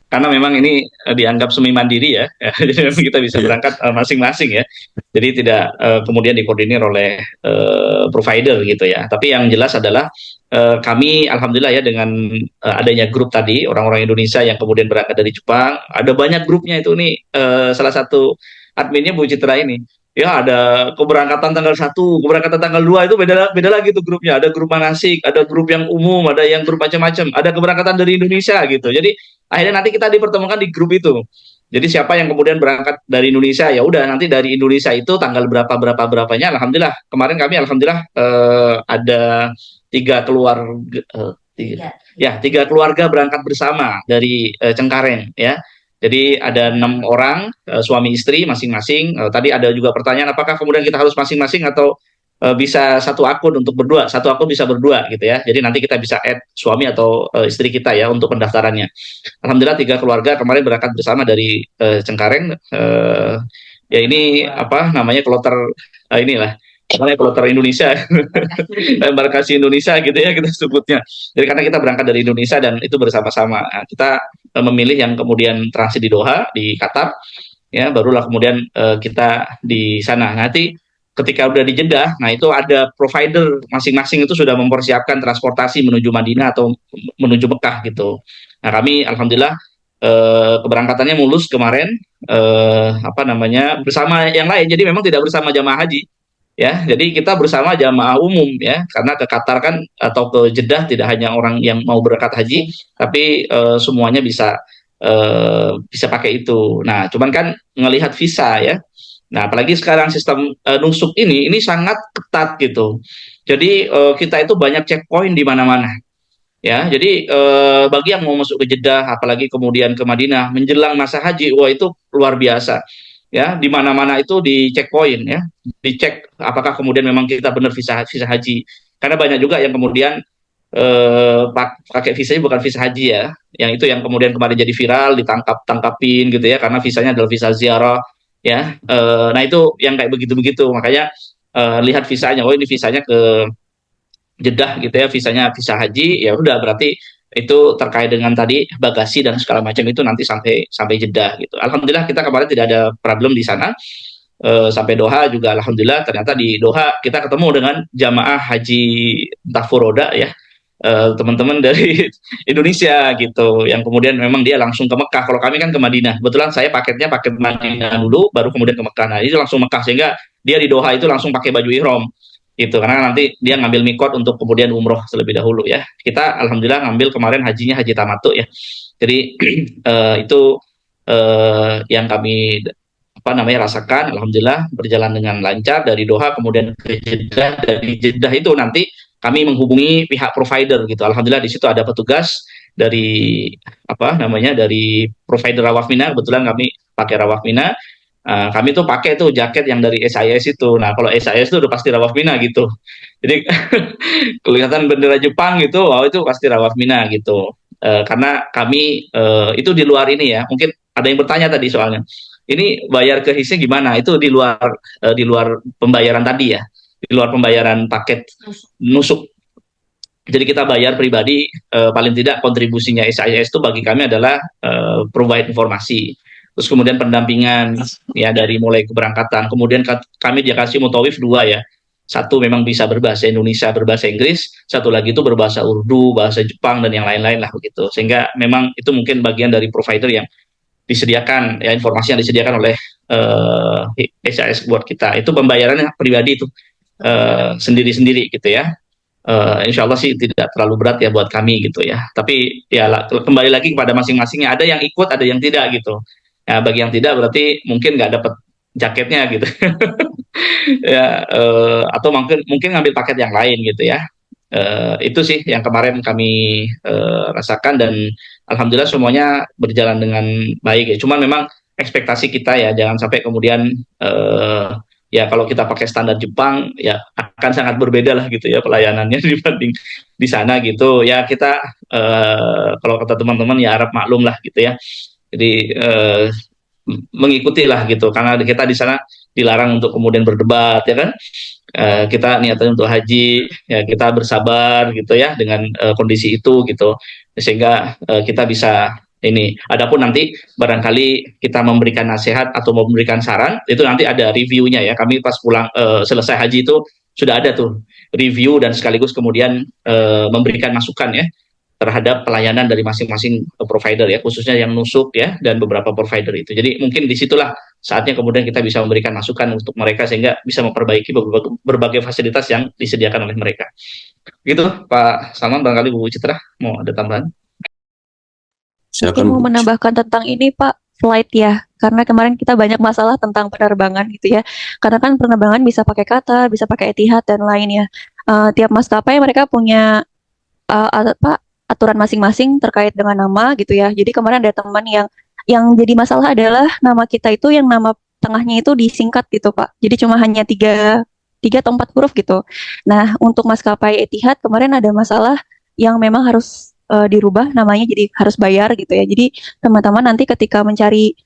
karena memang ini dianggap semi mandiri ya, jadi memang kita bisa Iya. berangkat masing-masing ya. Jadi tidak kemudian dikoordinir oleh provider gitu ya. Tapi yang jelas adalah kami alhamdulillah ya dengan adanya grup tadi orang-orang Indonesia yang kemudian berangkat dari Jepang, ada banyak grupnya itu nih. Salah satu adminnya Bu Citra ini. Ya ada keberangkatan tanggal 1, keberangkatan tanggal 2 itu beda beda lagi tuh grupnya. Ada grup manasik, ada grup yang umum, ada yang grup macam-macam, ada keberangkatan dari Indonesia gitu. Jadi akhirnya nanti kita dipertemukan di grup itu. Jadi siapa yang kemudian berangkat dari Indonesia, ya udah nanti dari Indonesia itu tanggal berapanya. Alhamdulillah kemarin kami alhamdulillah ada 3 keluarga, tiga keluarga berangkat bersama dari Cengkareng ya. Jadi ada 6 orang suami istri masing-masing. Tadi ada juga pertanyaan apakah kemudian kita harus masing-masing atau bisa satu akun untuk berdua, satu akun bisa berdua gitu ya. Jadi nanti kita bisa add suami atau istri kita ya untuk pendaftarannya. Alhamdulillah 3 keluarga kemarin berangkat bersama dari Cengkareng. Ya ini apa namanya kloter inilah namanya kloter Indonesia, embarkasi Indonesia gitu ya kita sebutnya. Jadi karena kita berangkat dari Indonesia dan itu bersama-sama. Nah, kita memilih yang kemudian transit di Doha di Qatar, ya barulah kemudian kita di sana. Nanti ketika udah di Jeddah, nah itu ada provider masing-masing itu sudah mempersiapkan transportasi menuju Madinah atau menuju Mekah gitu. Nah kami alhamdulillah keberangkatannya mulus kemarin apa namanya bersama yang lain. Jadi memang tidak bersama jamaah haji. Ya, jadi kita bersama jamaah umum ya, karena ke Qatar kan atau ke Jeddah tidak hanya orang yang mau berangkat haji, tapi semuanya bisa pakai itu. Nah, cuman kan ngelihat visa ya. Nah, apalagi sekarang sistem nusuk ini sangat ketat gitu. Jadi kita itu banyak checkpoint di mana-mana. Ya, jadi bagi yang mau masuk ke Jeddah, apalagi kemudian ke Madinah menjelang masa haji, wah itu luar biasa. Ya, di mana-mana itu di checkpoint ya, dicek apakah kemudian memang kita benar visa haji. Karena banyak juga yang kemudian pakai visanya bukan visa haji ya, yang itu yang kemudian kemarin jadi viral ditangkapin gitu ya, karena visanya adalah visa ziarah ya. Nah itu yang kayak begitu-begitu, makanya lihat visanya, oh ini visanya ke Jeddah gitu ya, visanya visa haji, ya udah berarti itu terkait dengan tadi bagasi dan segala macam itu nanti sampai Jeddah gitu. Alhamdulillah kita kemarin tidak ada problem di sana. Sampai Doha juga alhamdulillah ternyata di Doha kita ketemu dengan jamaah haji entah furoda ya, teman-teman dari Indonesia gitu, yang kemudian memang dia langsung ke Mekah. Kalau kami kan ke Madinah, kebetulan saya paketnya paket Madinah dulu baru kemudian ke Mekah. Nah ini langsung Mekah, sehingga dia di Doha itu langsung pakai baju ihram gitu, karena nanti dia ngambil mikot untuk kemudian umroh terlebih dahulu ya. Kita alhamdulillah ngambil kemarin hajinya haji tamattu ya. Jadi itu yang kami apa namanya rasakan, alhamdulillah berjalan dengan lancar dari Doha kemudian ke Jeddah. Dari Jeddah itu nanti kami menghubungi pihak provider gitu. Alhamdulillah di situ ada petugas dari apa namanya dari provider Rawaf Mina. Kebetulan kami pakai Rawaf Mina. Kami tuh pakai tuh jaket yang dari SIS itu. Nah, kalau SIS itu udah pasti Rawaf Mina gitu. Jadi kelihatan bendera Jepang gitu, wow itu pasti Rawaf Mina gitu. Karena kami itu di luar ini ya. Mungkin ada yang bertanya tadi soalnya. Ini bayar ke HISnya gimana? Itu di luar pembayaran tadi ya. Di luar pembayaran paket nusuk. Jadi kita bayar pribadi, paling tidak kontribusinya SIS itu bagi kami adalah provide informasi. Terus kemudian pendampingan ya dari mulai keberangkatan. Kemudian kami dikasih mutawif 2 ya. Satu memang bisa berbahasa Indonesia, berbahasa Inggris. Satu lagi itu berbahasa Urdu, bahasa Jepang dan yang lain-lain lah begitu. Sehingga memang itu mungkin bagian dari provider yang disediakan ya, informasi yang disediakan oleh SIS buat kita. Itu pembayarannya pribadi itu sendiri-sendiri gitu ya. Insya Allah sih tidak terlalu berat ya buat kami gitu ya. Tapi ya kembali lagi kepada masing-masingnya. Ada yang ikut, ada yang tidak gitu. Ya, bagi yang tidak berarti mungkin nggak dapat jaketnya gitu. Ya, atau mungkin ngambil paket yang lain gitu ya. Itu sih yang kemarin kami rasakan dan alhamdulillah semuanya berjalan dengan baik ya. Cuman memang ekspektasi kita ya jangan sampai kemudian ya kalau kita pakai standar Jepang ya akan sangat berbeda lah gitu ya pelayanannya dibanding di sana gitu. Ya kita kalau kata teman-teman ya Arab maklum lah gitu ya. Jadi mengikuti lah gitu karena kita di sana dilarang untuk kemudian berdebat ya kan. Kita niatnya untuk haji ya kita bersabar gitu ya dengan kondisi itu gitu sehingga kita bisa ini. Adapun nanti barangkali kita memberikan nasihat atau memberikan saran itu nanti ada reviewnya ya. Kami pas pulang selesai haji itu sudah ada tuh review dan sekaligus kemudian memberikan masukan ya terhadap pelayanan dari masing-masing provider ya, khususnya yang nusuk ya dan beberapa provider itu. Jadi mungkin disitulah saatnya kemudian kita bisa memberikan masukan untuk mereka sehingga bisa memperbaiki berbagai fasilitas yang disediakan oleh mereka. Gitu, Pak Salman, barangkali Bu Citra mau ada tambahan? Mungkin Silakan mau Bu. menambahkan tentang ini Pak, flight ya. Karena kemarin kita banyak masalah tentang penerbangan gitu ya. Karena kan penerbangan bisa pakai Qatar, bisa pakai Etihad dan lainnya. Tiap maskapai mereka punya aturan masing-masing terkait dengan nama gitu ya. Jadi kemarin ada teman yang jadi masalah adalah nama kita itu yang nama tengahnya itu disingkat gitu Pak. Jadi cuma hanya tiga atau 4 huruf gitu. Nah untuk maskapai Etihad kemarin ada masalah yang memang harus dirubah namanya jadi harus bayar gitu ya. Jadi teman-teman nanti ketika mencari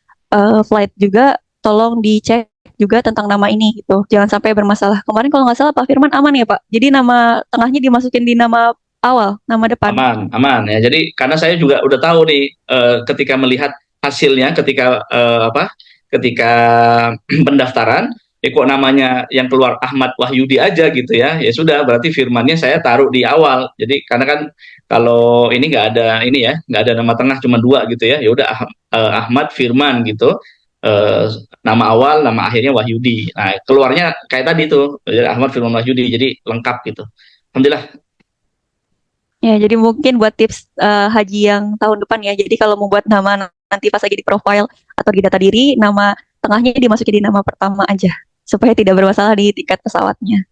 flight juga tolong dicek juga tentang nama ini gitu. Jangan sampai bermasalah. Kemarin kalau nggak salah Pak Firman aman ya Pak. Jadi nama tengahnya dimasukin di nama awal, nama depan. Aman ya. Jadi karena saya juga udah tahu nih ketika melihat hasilnya ketika pendaftaran ya kok namanya yang keluar Ahmad Wahyudi aja gitu ya. Ya sudah berarti firmannya saya taruh di awal. Jadi karena kan kalau ini nggak ada nama tengah cuma 2 gitu ya. Ya udah Ahmad Firman gitu. Nama awal, nama akhirnya Wahyudi. Nah, keluarnya kayak tadi tuh Ahmad Firman Wahyudi. Jadi lengkap gitu. Alhamdulillah. Ya, jadi mungkin buat tips haji yang tahun depan ya. Jadi kalau mau buat nama nanti pas lagi di profile atau di data diri, nama tengahnya dimasukin di nama pertama aja supaya tidak bermasalah di tiket pesawatnya.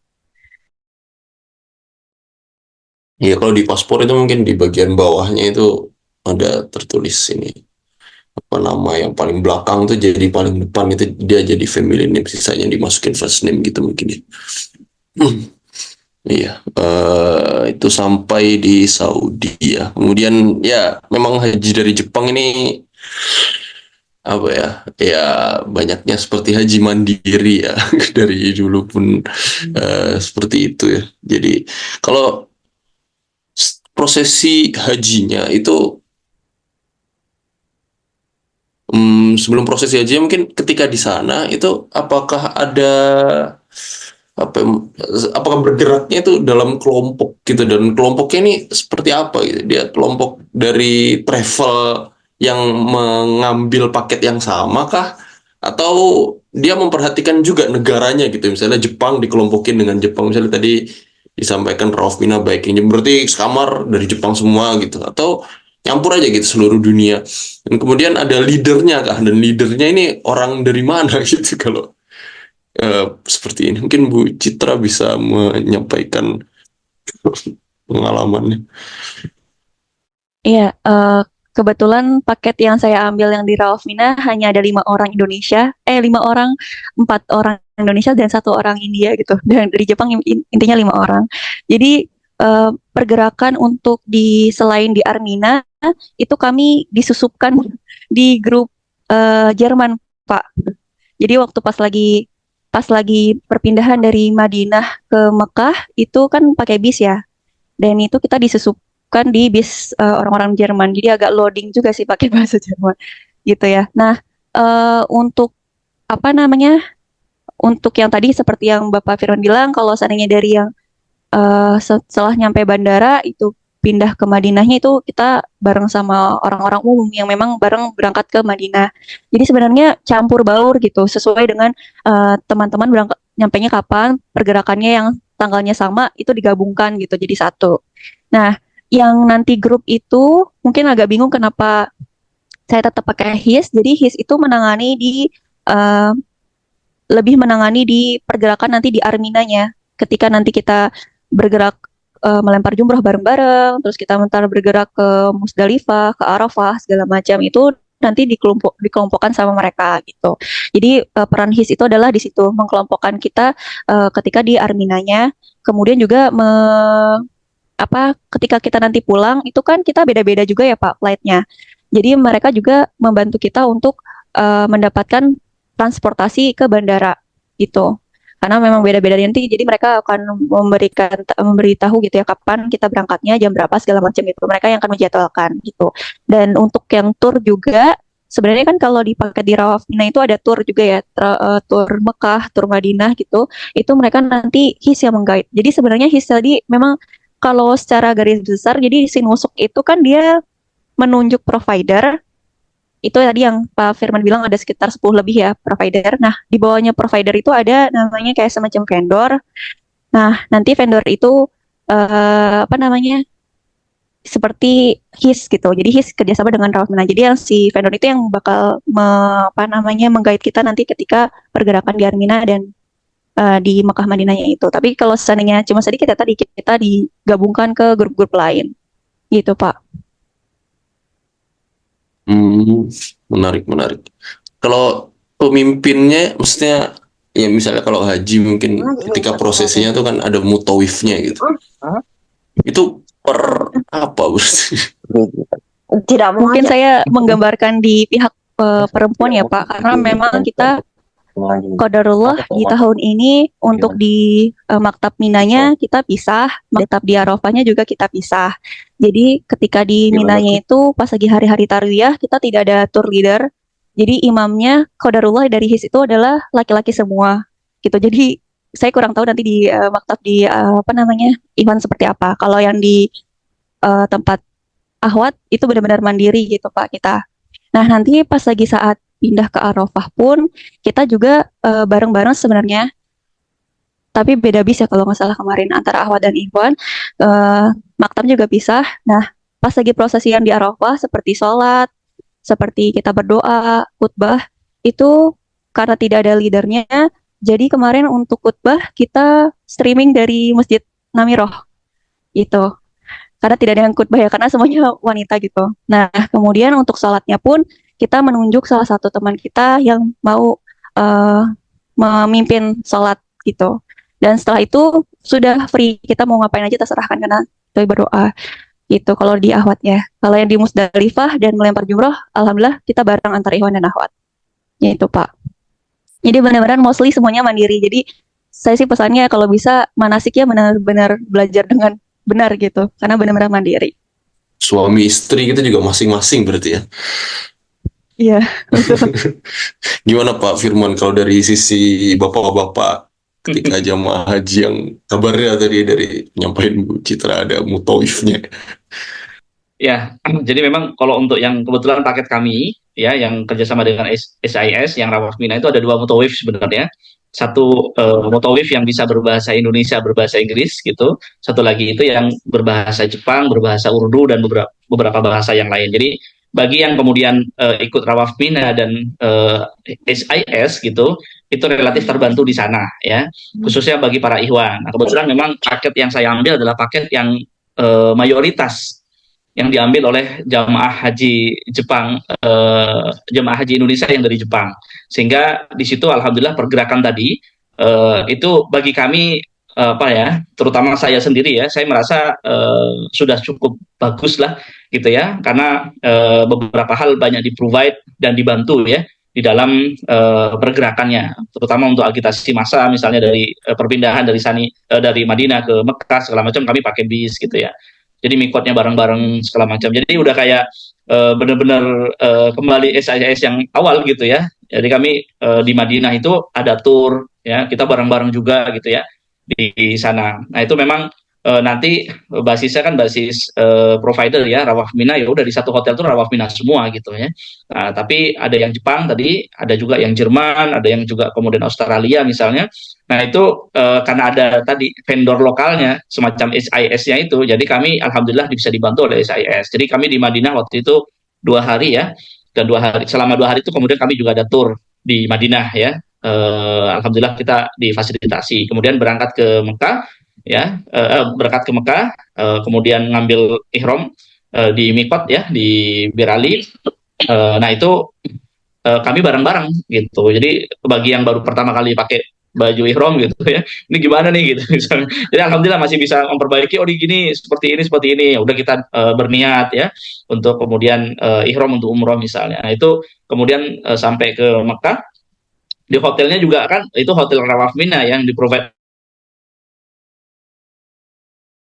Ya kalau di paspor itu mungkin di bagian bawahnya itu ada tertulis ini apa nama yang paling belakang tuh jadi paling depan itu dia jadi family name, sisanya dimasukin first name gitu mungkin ya. Iya, itu sampai di Saudi ya. Kemudian ya memang haji dari Jepang ini apa ya? Ya banyaknya seperti haji mandiri ya dari dulu pun seperti itu ya. Jadi kalau prosesi hajinya itu sebelum prosesi haji mungkin ketika di sana itu apakah ada apakah bergeraknya itu dalam kelompok gitu dan kelompoknya ini seperti apa gitu, dia kelompok dari travel yang mengambil paket yang sama kah atau dia memperhatikan juga negaranya gitu, misalnya Jepang dikelompokin dengan Jepang, misalnya tadi disampaikan Rauf Mina Biking berarti sekamar dari Jepang semua gitu, atau nyampur aja gitu seluruh dunia, dan kemudian ada leadernya kah, dan leadernya ini orang dari mana gitu. Kalau seperti ini mungkin Bu Citra bisa menyampaikan pengalamannya. Iya, kebetulan paket yang saya ambil yang di Rauf Mina hanya ada 5 orang Indonesia, 4 orang Indonesia dan 1 orang India gitu. Dan dari Jepang intinya 5 orang. Jadi pergerakan untuk selain di Armina itu kami disusupkan di grup Jerman, Pak. Jadi waktu pas lagi perpindahan dari Madinah ke Mekah itu kan pakai bis ya, dan itu kita disusupkan di bis orang-orang Jerman, jadi agak loading juga sih pakai bahasa Jerman gitu ya. Nah untuk untuk yang tadi seperti yang Bapak Firman bilang, kalau seandainya dari yang setelah nyampe bandara itu pindah ke Madinahnya itu kita bareng sama orang-orang umum yang memang bareng berangkat ke Madinah. Jadi sebenarnya campur baur gitu, sesuai dengan teman-teman berangkat nyampainya kapan, pergerakannya yang tanggalnya sama itu digabungkan gitu jadi satu. Nah, yang nanti grup itu mungkin agak bingung kenapa saya tetap pakai HIS. Jadi HIS itu lebih menangani di pergerakan nanti di Arminanya. Ketika nanti kita bergerak melempar jumroh bareng-bareng, terus kita bergerak ke Musdalifah, ke Arafah, segala macam itu nanti dikelompokkan sama mereka gitu. Jadi peran HIS itu adalah di situ mengkelompokkan kita ketika di Arminanya, kemudian juga ketika kita nanti pulang itu kan kita beda-beda juga ya Pak flightnya. Jadi mereka juga membantu kita untuk mendapatkan transportasi ke bandara gitu. Karena memang beda-beda nanti, jadi mereka akan memberitahu gitu ya kapan kita berangkatnya, jam berapa segala macam itu. Mereka yang akan menjadwalkan gitu. Dan untuk yang tour juga, sebenarnya kan kalau di paket di Rawaf Mina itu ada tour juga ya, tour Mekah, tour Madinah gitu. Itu mereka nanti HIS yang mengguide. Jadi sebenarnya HIS tadi memang kalau secara garis besar, jadi Sinusuk itu kan dia menunjuk provider. Itu tadi yang Pak Firman bilang ada sekitar 10 lebih ya provider. Nah, di bawahnya provider itu ada namanya kayak semacam vendor. Nah, nanti vendor itu seperti HIS gitu. Jadi HIS kerjasama dengan Rawaf Mina. Jadi yang si vendor itu yang bakal menggait kita nanti ketika pergerakan di Armina dan di Mekah Madinahnya itu. Tapi kalau seandainya cuma sedikit ya tadi kita digabungkan ke grup-grup lain. Gitu, Pak. Menarik. Kalau pemimpinnya, maksudnya ya misalnya kalau haji mungkin ketika prosesinya tuh kan ada mutawifnya gitu. Itu per apa berarti? Tidak mau Mungkin aja. saya menggambarkan di pihak perempuan ya Pak, karena memang kita qadarullah di tahun ini untuk di Maktab Minanya kita pisah, Maktab di Arafahnya juga kita pisah. Jadi ketika di Minanya itu pas lagi hari-hari tarwiyah kita tidak ada tour leader. Jadi imamnya qadarullah dari HIS itu adalah laki-laki semua gitu. Jadi saya kurang tahu nanti di Maktab di Ikhwan seperti apa. Kalau yang di tempat Ahwat itu benar-benar mandiri gitu Pak kita. Nah nanti pas lagi saat pindah ke Arafah pun kita juga bareng-bareng sebenarnya, tapi beda bis ya kalau nggak salah kemarin antara Ahwat dan Ikhwan, maktab juga pisah. Nah pas lagi prosesi yang di Arafah seperti sholat, seperti kita berdoa, khutbah itu karena tidak ada leadernya, jadi kemarin untuk khutbah kita streaming dari Masjid Namiroh gitu. Karena tidak ada yang khutbah ya, karena semuanya wanita gitu. Nah kemudian untuk sholatnya pun kita menunjuk salah satu teman kita yang mau memimpin sholat gitu. Dan setelah itu sudah free, kita mau ngapain aja terserahkan karena itu berdoa gitu. Kalau di Ahwat ya, kalau yang di Musdalifah dan melempar jumroh, alhamdulillah kita bareng antar Ikhwan dan Ahwat. Ya itu Pak. Jadi benar-benar mostly semuanya mandiri. Jadi saya sih pesannya kalau bisa manasiknya benar-benar belajar dengan benar gitu, karena benar-benar mandiri. Suami istri kita juga masing-masing berarti ya. Iya, betul. Gimana Pak Firman kalau dari sisi bapak-bapak ketika jamaah haji yang kabarnya tadi dari nyampain Bu Citra ada mutawifnya. Ya, jadi memang kalau untuk yang kebetulan paket kami ya yang kerjasama dengan SIS yang Rawaf Mina itu ada 2 mutawif sebenarnya. Satu mutawif yang bisa berbahasa Indonesia, berbahasa Inggris gitu. Satu lagi itu yang berbahasa Jepang, berbahasa Urdu dan beberapa bahasa yang lain. Jadi bagi yang kemudian ikut Rawaf Mina dan SIS gitu, itu relatif terbantu di sana ya, khususnya bagi para Ikhwan. Nah, kebetulan memang paket yang saya ambil adalah paket yang mayoritas yang diambil oleh jamaah haji Jepang, jamaah haji Indonesia yang dari Jepang, sehingga di situ alhamdulillah pergerakan tadi itu bagi kami terutama saya sendiri ya, saya merasa sudah cukup bagus lah gitu ya, karena beberapa hal banyak di-provide dan dibantu ya di dalam pergerakannya, terutama untuk agitasi massa misalnya dari perpindahan dari Madinah ke Mekah segala macam kami pakai bis gitu ya. Jadi mikotnya bareng-bareng segala macam. Jadi udah kayak benar-benar kembali SIS yang awal gitu ya. Jadi kami di Madinah itu ada tour ya, kita bareng-bareng juga gitu ya di sana. Nah itu memang nanti basisnya kan basis provider ya, Rawaf Mina ya udah di satu hotel tuh Rawaf Mina semua gitu ya. Nah, tapi ada yang Jepang tadi, ada juga yang Jerman, ada yang juga kemudian Australia misalnya. Nah itu karena ada tadi vendor lokalnya semacam SIS-nya itu, jadi kami alhamdulillah bisa dibantu oleh SIS. Jadi kami di Madinah waktu itu 2 hari ya, dan selama 2 hari itu kemudian kami juga ada tour di Madinah ya. Alhamdulillah kita difasilitasi. Kemudian berangkat ke Mekah ya, kemudian ngambil ihram di Mikot ya di Bir Ali. Nah itu kami bareng-bareng gitu. Jadi bagi yang baru pertama kali pakai baju ihram gitu ya, ini gimana nih gitu misalnya. Jadi alhamdulillah masih bisa memperbaiki. Oh di gini seperti ini seperti ini. Udah kita berniat ya untuk kemudian ihram untuk umroh misalnya. Nah itu kemudian sampai ke Mekah, di hotelnya juga kan itu hotel Rawaf Mina yang di provide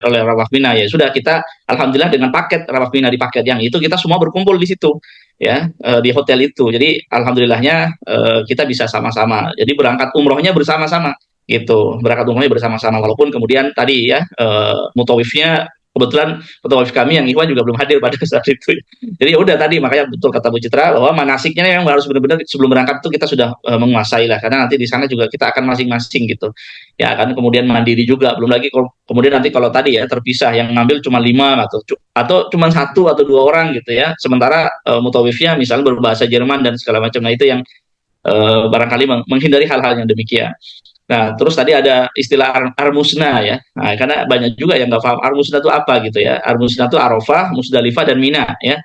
oleh Rawaf Mina. Ya sudah, kita alhamdulillah dengan paket Rawaf Mina, di paket yang itu kita semua berkumpul di situ ya, di hotel itu. Jadi alhamdulillahnya kita bisa sama-sama. Jadi berangkat umrohnya bersama-sama gitu. Berangkat umrohnya bersama-sama, walaupun kemudian tadi ya mutawifnya kebetulan mutawif kami yang Ikhwan juga belum hadir pada saat itu. Jadi ya udah, tadi makanya betul kata Bu Citra bahwa manasiknya yang harus benar-benar sebelum berangkat itu kita sudah menguasai lah, karena nanti di sana juga kita akan masing-masing gitu ya kan. Kemudian mandiri juga, belum lagi kemudian nanti kalau tadi ya terpisah, yang ngambil cuma 5 atau cuma 1 atau 2 orang gitu ya, sementara mutawifnya misalnya berbahasa Jerman dan segala macam. Nah itu yang barangkali menghindari hal-hal yang demikian. Nah terus tadi ada istilah armusna ya, nah, karena banyak juga yang nggak paham armusna itu apa gitu ya. Armusna itu Arafah, Musdalifah dan Mina ya.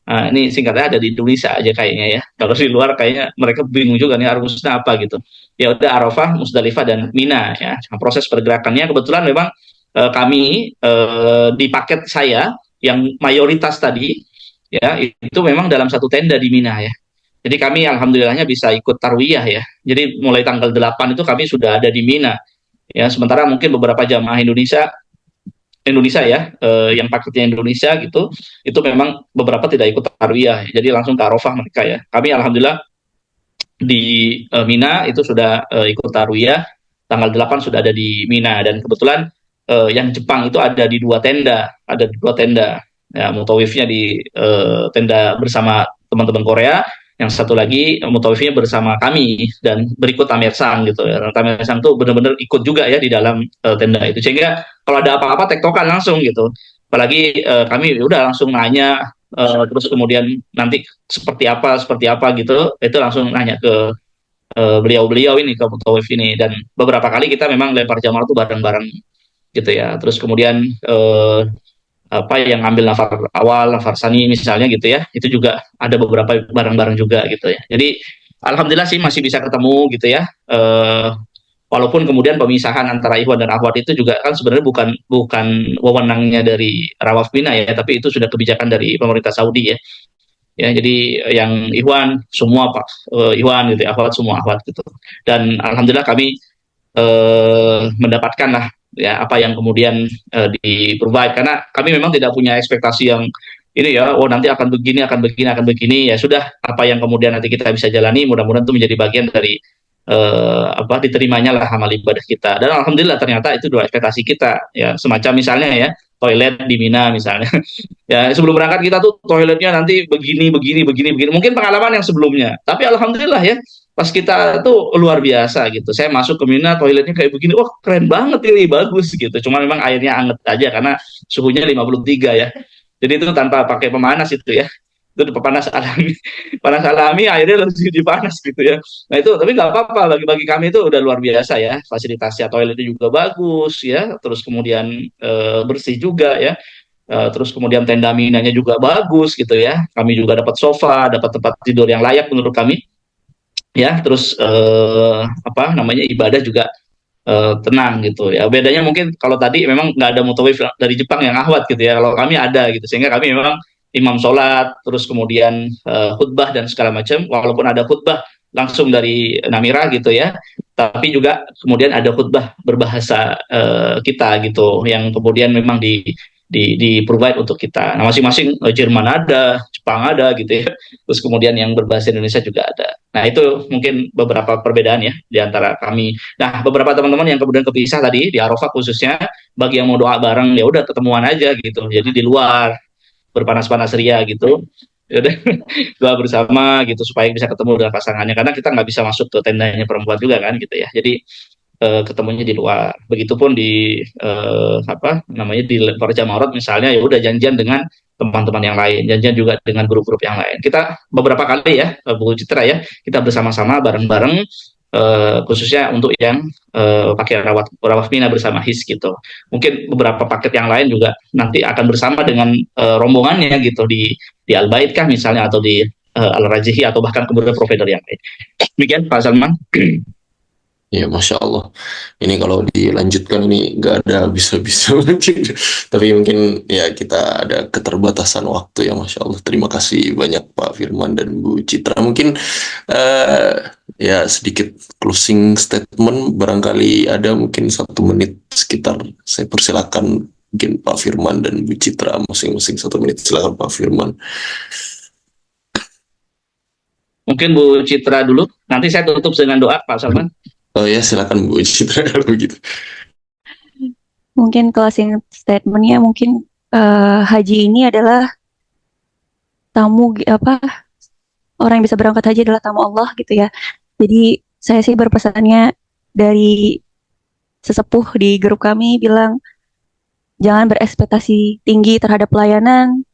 Nah, ini singkatnya ada di Indonesia aja kayaknya ya. Kalau di luar kayaknya mereka bingung juga nih armusna apa gitu. Ya udah, Arafah, Musdalifah dan Mina ya. Nah, proses pergerakannya kebetulan memang kami di paket saya yang mayoritas tadi ya itu memang dalam satu tenda di Mina ya. Jadi kami alhamdulillahnya bisa ikut tarwiyah ya. Jadi mulai tanggal 8 itu kami sudah ada di Mina ya. Sementara mungkin beberapa jamaah Indonesia ya, yang paketnya Indonesia gitu, itu memang beberapa tidak ikut tarwiyah, jadi langsung ke Arafah mereka ya. Kami alhamdulillah di Mina itu sudah ikut tarwiyah, tanggal 8 sudah ada di Mina, dan kebetulan yang Jepang itu ada di 2 tenda, ya, mutawifnya di tenda bersama teman-teman Korea, yang satu lagi mutawifnya bersama kami dan berikut Tamir Sang gitu ya. Tamir Sang tuh benar-benar ikut juga ya di dalam tenda itu, sehingga kalau ada apa-apa tektokan langsung gitu. Apalagi kami udah langsung nanya, terus kemudian nanti seperti apa gitu, itu langsung nanya ke beliau-beliau ini, ke mutawif ini. Dan beberapa kali kita memang lempar jamar tuh bareng-bareng gitu ya. Terus kemudian apa yang ngambil nafar awal, nafar sani misalnya gitu ya, itu juga ada beberapa barang-barang juga gitu ya. Jadi alhamdulillah sih masih bisa ketemu gitu ya. Walaupun kemudian pemisahan antara ikhwan dan akhwat itu juga kan sebenarnya bukan wewenangnya dari Rawaf Mina ya, tapi itu sudah kebijakan dari pemerintah Saudi ya. Ya, jadi yang ikhwan semua Pak, ikhwan gitu, akhwat semua akhwat gitu. Dan alhamdulillah kami mendapatkan lah ya apa yang kemudian di-provide, karena kami memang tidak punya ekspektasi yang ini ya, oh nanti akan begini ya sudah, apa yang kemudian nanti kita bisa jalani, mudah-mudahan itu menjadi bagian dari apa diterimanya lah amal ibadah kita. Dan alhamdulillah ternyata itu dua ekspektasi kita ya, semacam misalnya ya toilet di Mina misalnya. Ya sebelum berangkat kita tuh toiletnya nanti begini, mungkin pengalaman yang sebelumnya, tapi alhamdulillah ya pas kita tuh luar biasa gitu. Saya masuk ke Mina, toiletnya kayak begini, wah keren banget ini, bagus gitu. Cuma memang airnya anget aja karena suhunya 53 ya. Jadi itu tanpa pakai pemanas itu ya. Itu panas alami. Panas alami, airnya lebih dipanas gitu ya. Nah itu tapi nggak apa-apa, bagi kami itu udah luar biasa ya. Fasilitasnya, toiletnya juga bagus ya. Terus kemudian bersih juga ya. Terus kemudian tenda Minanya juga bagus gitu ya. Kami juga dapat sofa, dapat tempat tidur yang layak menurut kami. Ya, terus apa namanya, ibadah juga tenang gitu ya. Bedanya mungkin kalau tadi memang nggak ada mutawif dari Jepang yang akhwat gitu ya. Kalau kami ada gitu, sehingga kami memang imam sholat, terus kemudian khutbah dan segala macam. Walaupun ada khutbah langsung dari Namira gitu ya, tapi juga kemudian ada khutbah berbahasa kita gitu, yang kemudian memang di provide untuk kita. Nah masing-masing Jerman ada, Jepang ada gitu ya. Terus kemudian yang berbahasa Indonesia juga ada. Nah itu mungkin beberapa perbedaan ya di antara kami. Nah beberapa teman-teman yang kemudian kepisah tadi di Arafah khususnya, bagi yang mau doa bareng ya udah ketemuan aja gitu. Jadi di luar berpanas-panas ria gitu. Ya udah doa bersama gitu supaya bisa ketemu dengan pasangannya, karena kita nggak bisa masuk ke tendanya perempuan juga kan gitu ya. Jadi ketemunya di luar. Begitupun di apa namanya, di lempar jamarat misalnya, ya udah janjian dengan teman-teman yang lain, janjian juga dengan grup-grup yang lain. Kita beberapa kali ya Bu Citra ya, kita bersama-sama bareng-bareng khususnya untuk yang pakai rawat Mina bersama HIS gitu. Mungkin beberapa paket yang lain juga nanti akan bersama dengan rombongannya gitu di Al Bait kah misalnya, atau di Al-Rajihi atau bahkan kemudian provider yang lain. Demikian Pak Salman. Ya, Masya Allah. Ini kalau dilanjutkan ini nggak ada bisa-bisa mungkin. Tapi mungkin ya kita ada keterbatasan waktu ya, Masya Allah. Terima kasih banyak Pak Firman dan Bu Citra. Mungkin ya sedikit closing statement barangkali ada mungkin 1 menit sekitar. Saya persilakan mungkin Pak Firman dan Bu Citra masing-masing 1 menit. Silakan Pak Firman. Mungkin Bu Citra dulu. Nanti saya tutup dengan doa Pak Salman. Oh ya, silakan Bu Citra kalau begitu. Mungkin closing statementnya mungkin haji ini adalah tamu orang yang bisa berangkat haji adalah tamu Allah gitu ya. Jadi saya sih berpesannya dari sesepuh di grup kami bilang jangan berekspektasi tinggi terhadap pelayanan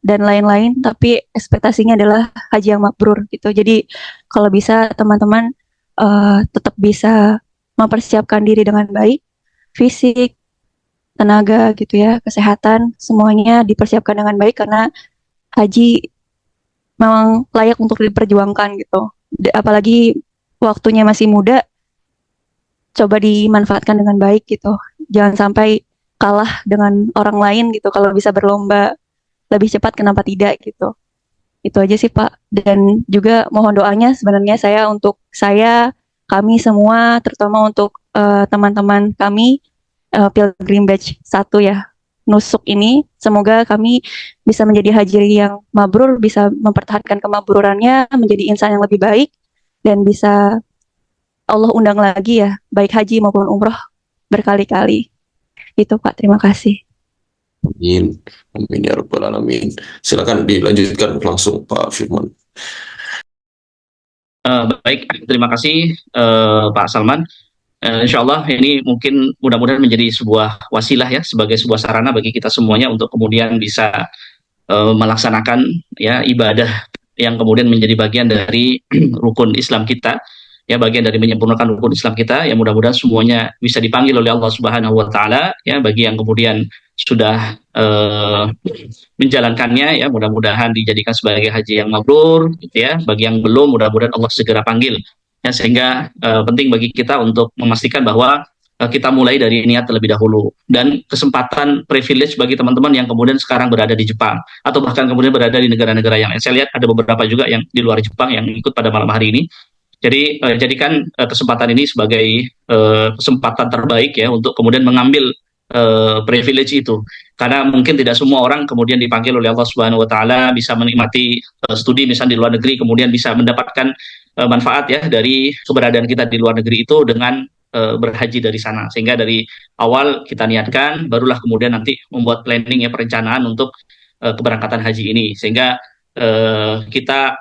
dan lain-lain, tapi ekspektasinya adalah haji yang mabrur gitu. Jadi kalau bisa teman-teman tetap bisa mempersiapkan diri dengan baik, fisik, tenaga gitu ya, kesehatan, semuanya dipersiapkan dengan baik karena haji memang layak untuk diperjuangkan gitu. Apalagi waktunya masih muda, coba dimanfaatkan dengan baik gitu. Jangan sampai kalah dengan orang lain gitu. Kalau bisa berlomba lebih cepat, kenapa tidak gitu. Itu aja sih Pak. Dan juga mohon doanya sebenarnya kami semua, terutama untuk teman-teman kami Pilgrim Batch 1 ya, nusuk ini. Semoga kami bisa menjadi haji yang mabrur, bisa mempertahankan kemabrurannya, menjadi insan yang lebih baik, dan bisa Allah undang lagi ya, baik haji maupun umroh berkali-kali. Itu Pak, terima kasih. Amin. Amin ya rabbal alamin. Silakan dilanjutkan langsung Pak Firman. Baik, terima kasih Pak Salman. Insya Allah ini mungkin mudah-mudahan menjadi sebuah wasilah ya, sebagai sebuah sarana bagi kita semuanya untuk kemudian bisa melaksanakan ya ibadah yang kemudian menjadi bagian dari rukun Islam kita, ya bagian dari menyempurnakan rukun Islam kita. Ya mudah-mudahan semuanya bisa dipanggil oleh Allah Subhanahu Wa Taala. Ya bagi yang kemudian sudah menjalankannya, ya mudah-mudahan dijadikan sebagai haji yang mabrur, gitu ya. Bagi yang belum, mudah-mudahan Allah segera panggil. Ya sehingga penting bagi kita untuk memastikan bahwa kita mulai dari niat terlebih dahulu, dan kesempatan privilege bagi teman-teman yang kemudian sekarang berada di Jepang atau bahkan kemudian berada di negara-negara yang lain. Saya lihat ada beberapa juga yang di luar Jepang yang ikut pada malam hari ini. Jadi jadikan kesempatan ini sebagai kesempatan terbaik ya untuk kemudian mengambil privilege itu, karena mungkin tidak semua orang kemudian dipanggil oleh Allah Subhanahu Wa Taala bisa menikmati studi misalnya di luar negeri, kemudian bisa mendapatkan manfaat ya dari keberadaan kita di luar negeri itu dengan berhaji dari sana. Sehingga dari awal kita niatkan, barulah kemudian nanti membuat planning ya, perencanaan untuk keberangkatan haji ini, sehingga kita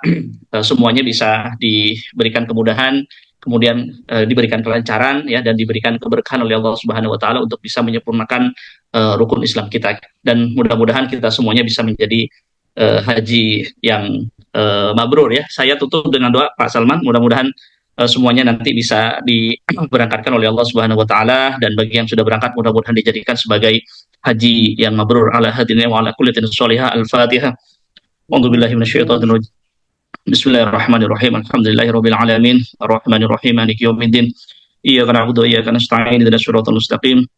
semuanya bisa diberikan kemudahan, kemudian diberikan kelancaran ya, dan diberikan keberkahan oleh Allah Subhanahu Wa Taala untuk bisa menyempurnakan rukun Islam kita, dan mudah-mudahan kita semuanya bisa menjadi haji yang mabrur ya. Saya tutup dengan doa Pak Salman, mudah-mudahan semuanya nanti bisa diberangkatkan oleh Allah Subhanahu Wa Taala, dan bagi yang sudah berangkat mudah-mudahan dijadikan sebagai haji yang mabrur. Ala hadina wa ala kulli sholihah. Al-Fatihah. A'udzubillahi minasyaitonir rajim. Bismillahirrahmanirrahim. Alhamdulillahirabbil alamin. Arrahmanirrahim. Maliki yaumiddin. Iyyaka na'budu wa iyyaka nasta'in. Ihdinas siratal mustaqim.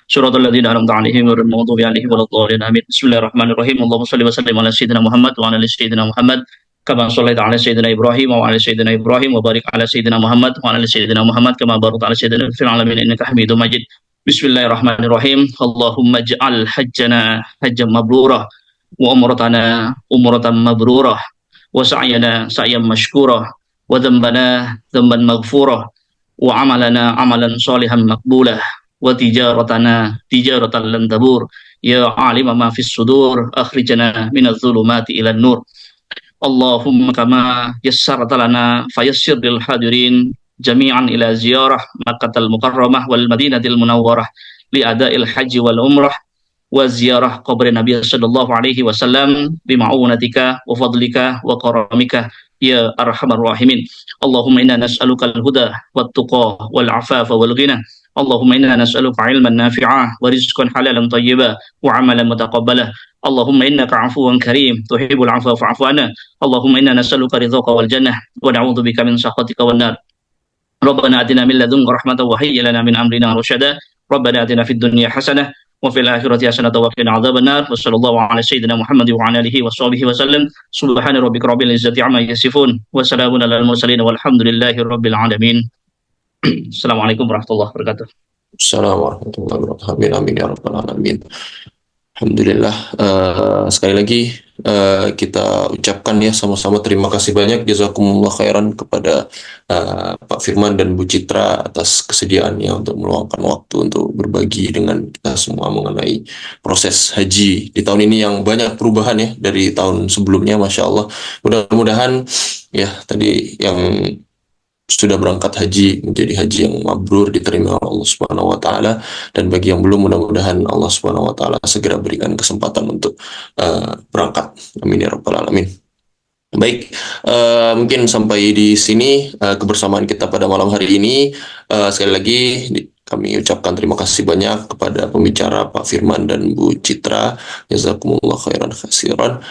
Shiratal ladzina an'amta 'alaihim ghairil maghdubi 'alaihim waladdallin. Amin. Bismillahirrahmanirrahim. Allahumma shalli wa sallim ala sayyidina Muhammad wa ala ali sayyidina Muhammad. Kama shallaita ala sayyidina Ibrahim wa ala sayyidina Ibrahim wa barik ala sayyidina Muhammad wa ala ali sayyidina Muhammad kama barakta ala sayyidina fil alamin innaka Hamidum Majid. Bismillahirrahmanirrahim. Allahumma ij'al hajjana hajjan mabrurah wa umratana umratan mabrurah wa sa'yana sa'yan mashkurah wa dhanbana dhanban maghfurah wa amalana amalan shalihan maqbulah wa tijaratana tijaratan lan tabur ya alima ma fis sudur akhrijna minadh dhulumati ilan nur. Allahumma kama yassarta lana fayassir lil hadirin jami'an ila ziyarah Makkahal Mukarramah wal Madinatil Munawwarah li ada'il haji wal umrah wa ziyarah qabri Nabi sallallahu alaihi wasallam bi ma'unatika wa fadlika wa karamika ya arhamar rahimin. Allahumma inna nas'aluka al-huda wat tuqa wal afafa wal ghina. Allahumma inna nas'aluka ilman nafi'ah wa rizqan halalan thayyiban wa amalan mutaqabbalah. اللهم إنك عفو كريم تحب العفو فاعف عنا اللهم إنا نسألك رضاك والجنة ونعوذ بك من سخطك والنار ربنا آتنا من لدنك رحمة وهيئ لنا من أمرنا رشدا ربنا آتنا في الدنيا حسنة وفي الآخرة حسنة وقنا عذاب النار وصلى الله على سيدنا محمد وعلى آله وصحبه وسلم سبحان ربك رب العزة عما يصفون وسلام على المرسلين والحمد لله رب العالمين. Assalamualaikum warahmatullahi wabarakatuh. Assalamualaikum warahmatullahi wabarakatuh. Amin, amin ya rabbal alamin. Alhamdulillah. Sekali lagi kita ucapkan ya sama-sama terima kasih banyak jazakumullah khairan kepada Pak Firman dan Bu Citra atas kesediaannya untuk meluangkan waktu untuk berbagi dengan kita semua mengenai proses haji di tahun ini yang banyak perubahan ya dari tahun sebelumnya, Masya Allah. Mudah-mudahan ya tadi yang sudah berangkat haji menjadi haji yang mabrur, diterima oleh Allah Subhanahu wa taala, dan bagi yang belum mudah-mudahan Allah Subhanahu wa taala segera berikan kesempatan untuk berangkat. Amin ya rabbal alamin. Baik, mungkin sampai di sini kebersamaan kita pada malam hari ini. Sekali lagi kami ucapkan terima kasih banyak kepada pembicara Pak Firman dan Bu Citra. Jazakumullah khairan katsiran.